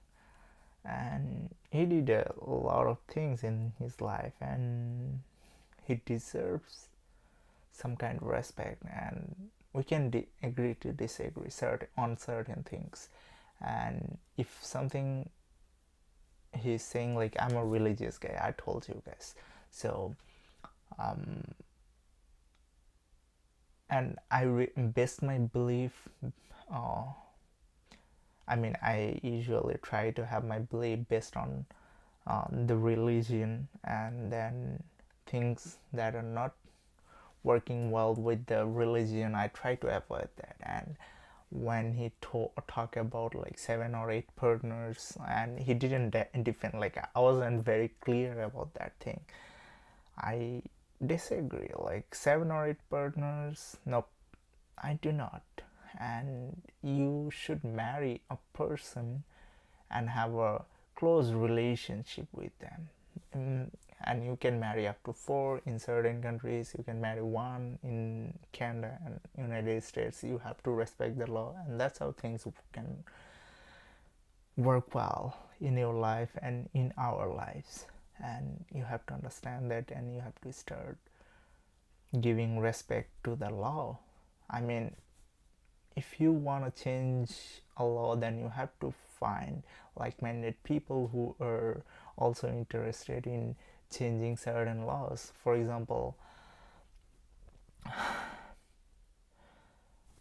and he did a lot of things in his life, and he deserves some kind of respect, and we can agree to disagree on certain things. And if something he's saying, like, I'm a religious guy, I told you guys, so and I based my belief, I mean, I usually try to have my belief based on the religion, and then things that are not working well with the religion, I try to avoid that. And when he talk about like 7 or 8 partners, and he didn't defend, like, I wasn't very clear about that thing, I disagree. Like 7 or 8 partners, nope, I do not. And you should marry a person and have a close relationship with them. And you can marry up to 4 in certain countries, you can marry 1 in Canada and United States. You have to respect the law, and that's how things can work well in your life and in our lives. And you have to understand that, and you have to start giving respect to the law. I mean, if you want to change a law, then you have to find like-minded people who are also interested in changing certain laws. For example,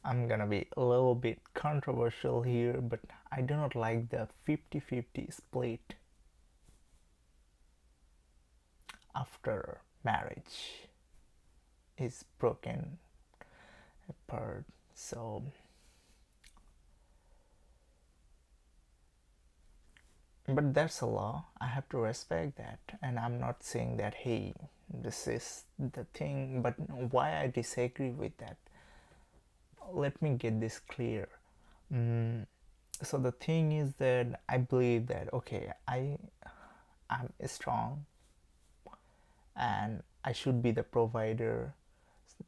I'm gonna be a little bit controversial here, but I do not like the 50-50 split after marriage is broken apart. So but that's a law, I have to respect that. And I'm not saying that, hey, this is the thing, but why I disagree with that, let me get this clear. So the thing is that I believe that, okay, I'm strong and I should be the provider,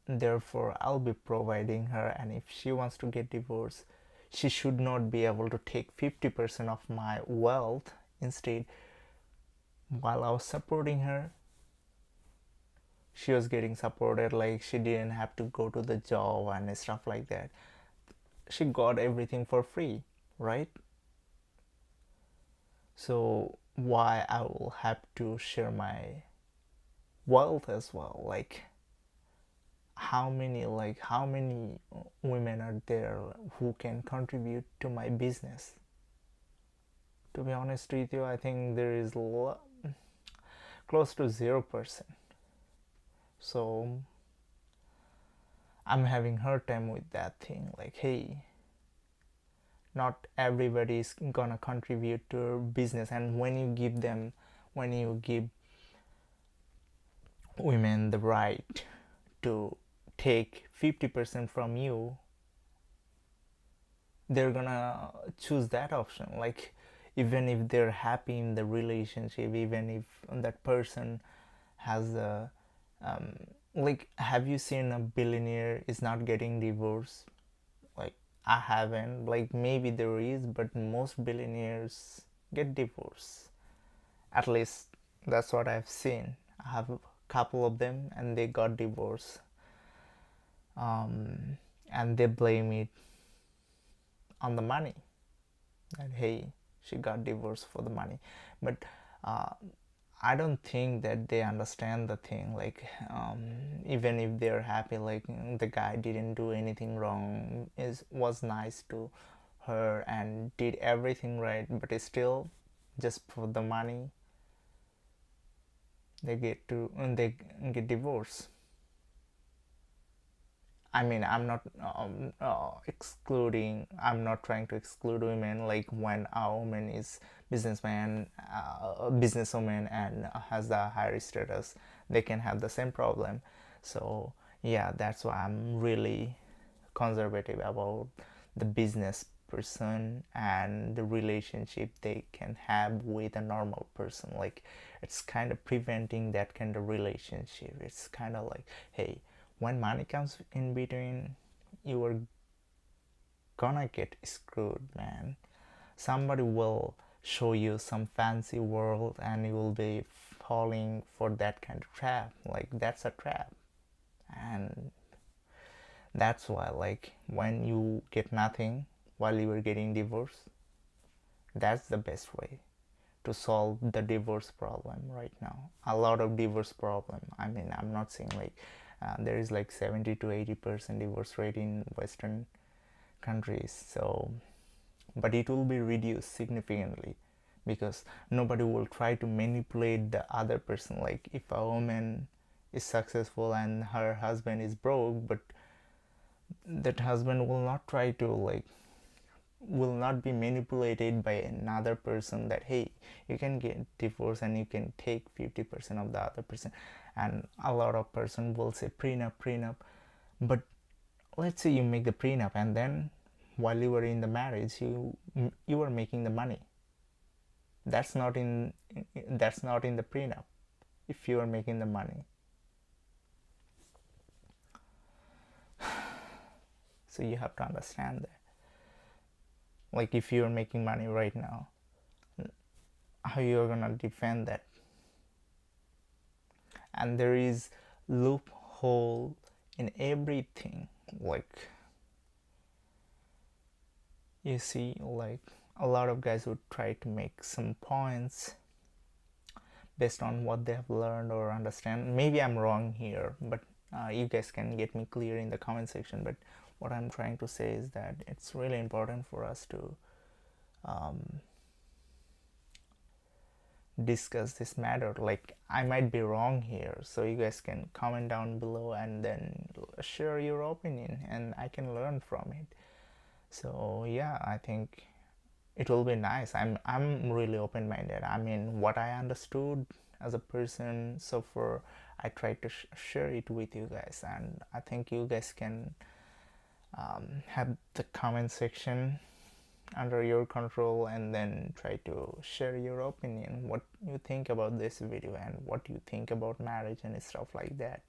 therefore I'll be providing her. And if she wants to get divorced, she should not be able to take 50% of my wealth. Instead, while I was supporting her, she was getting supported. Like, she didn't have to go to the job and stuff like that. She got everything for free, right? So why I will have to share my wealth as well? Like, how many women are there who can contribute to my business? To be honest with you, I think there is close to 0%. So I'm having hard time with that thing. Like, hey, not everybody is gonna contribute to your business. And when you give women the right to take 50% from you, they're gonna choose that option. Like, even if they're happy in the relationship, even if that person has a like, have you seen a billionaire is not getting divorced? Like, I haven't. Like, maybe there is, but most billionaires get divorced. At least that's what I've seen. I have a couple of them and they got divorced. And they blame it on the money, that hey, she got divorced for the money. But uh, I don't think that they understand the thing. Like, even if they're happy, like the guy didn't do anything wrong, was nice to her and did everything right, but it's still just for the money they get divorced. I mean, I'm not excluding. I'm not trying to exclude women. Like, when a woman is businesswoman, and has the higher status, they can have the same problem. So yeah, that's why I'm really conservative about the business person and the relationship they can have with a normal person. Like, it's kind of preventing that kind of relationship. It's kind of like, hey, when money comes in between, you are gonna get screwed, man. Somebody will show you some fancy world and you will be falling for that kind of trap. Like, that's a trap. And that's why, like, when you get nothing while you are getting divorced, that's the best way to solve the divorce problem right now. A lot of divorce problem. I mean, I'm not saying like there is like 70 to 80% divorce rate in Western countries. So, but it will be reduced significantly because nobody will try to manipulate the other person. Like, if a woman is successful and her husband is broke, but that husband will not try to, like, will not be manipulated by another person that hey, you can get divorced and you can take 50% of the other person. And a lot of person will say prenup. But let's say you make the prenup and then while you were in the marriage, you were making the money. That's not in the prenup. If you are making the money, so you have to understand that. Like, if you're making money right now, how you're gonna defend that? And there is loophole in everything. Like, you see, like, a lot of guys would try to make some points based on what they have learned or understand. Maybe I'm wrong here, but you guys can get me clear in the comment section. But what I'm trying to say is that it's really important for us to discuss this matter. Like, I might be wrong here, so you guys can comment down below and then share your opinion and I can learn from it. So yeah, I think it will be nice. I'm really open-minded. I mean, what I understood as a person so far, I tried to share it with you guys, and I think you guys can have the comment section under your control and then try to share your opinion, what you think about this video and what you think about marriage and stuff like that.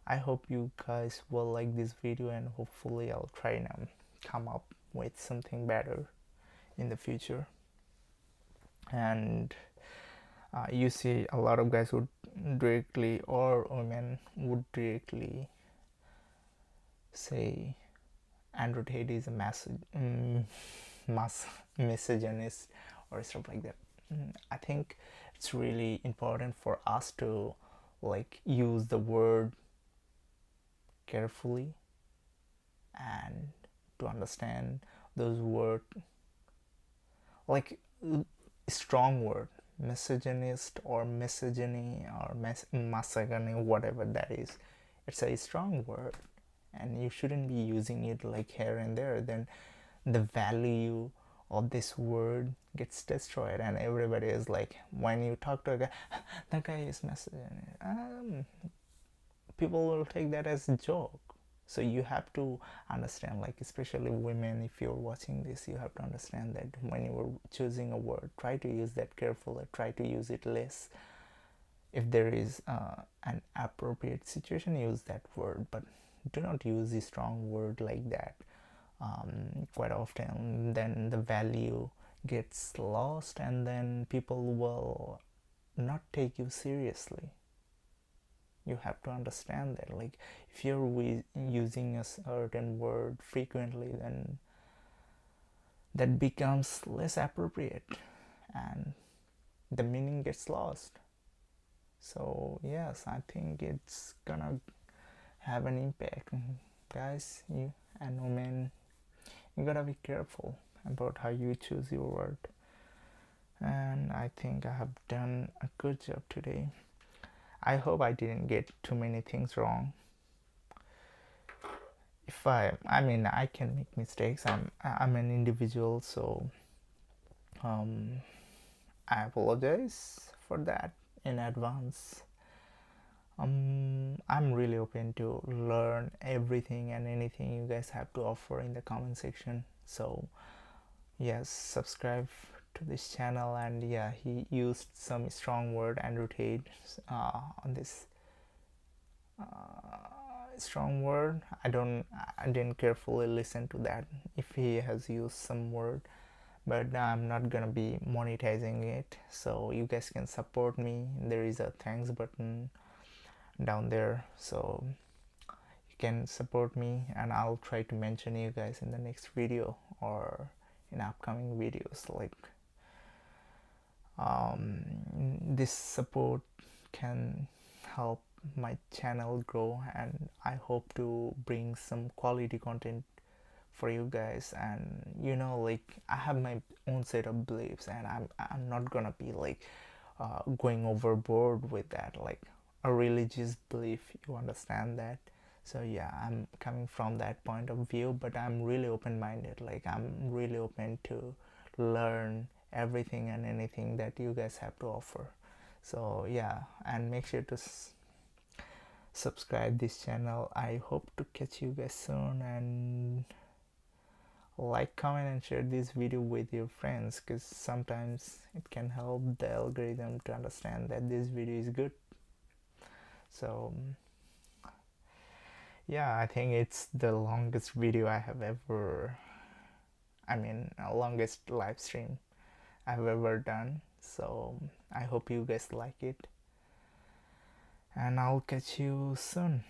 I hope you guys will like this video, and hopefully I'll try and come up with something better in the future. And you see, a lot of guys would directly, or women would directly say Andrew Tate is a misogynist or stuff like that. I think it's really important for us to, like, use the word carefully and to understand those words, like strong word, misogynist or misogyny or misogyny, whatever that is. It's a strong word and you shouldn't be using it like here and there. Then the value of this word gets destroyed and everybody is like, when you talk to a guy, that guy is misogynist, people will take that as a joke. So you have to understand, like especially women, if you're watching this, you have to understand that when you're choosing a word, try to use that carefully, try to use it less. If there is an appropriate situation, use that word, but do not use a strong word like that. Quite often then the value gets lost, and then people will not take you seriously. You have to understand that, like if you're using a certain word frequently, then that becomes less appropriate and the meaning gets lost. So yes, I think it's gonna have an impact. Guys, you and women, you gotta be careful about how you choose your word. And I think I have done a good job today. I hope I didn't get too many things wrong. If I mean, I can make mistakes. I'm an individual, so I apologize for that in advance. I'm really open to learn everything and anything you guys have to offer in the comment section. So yes, subscribe to this channel. And yeah, he used some strong word and Tate on this strong word. I didn't carefully listen to that if he has used some word, but I'm not gonna be monetizing it, so you guys can support me. There is a thanks button down there, so you can support me, and I'll try to mention you guys in the next video or in upcoming videos. Like this support can help my channel grow, and I hope to bring some quality content for you guys. And you know, like I have my own set of beliefs, and I'm not gonna be like going overboard with that, like a religious belief, you understand that. So yeah, I'm coming from that point of view, but I'm really open-minded. Like I'm really open to learn everything and anything that you guys have to offer. So yeah, and make sure to subscribe this channel. I hope to catch you guys soon, and like, comment and share this video with your friends, because sometimes it can help the algorithm to understand that this video is good. So yeah, I think it's the longest video I have ever, longest live stream I've ever done. So I hope you guys like it, and I'll catch you soon.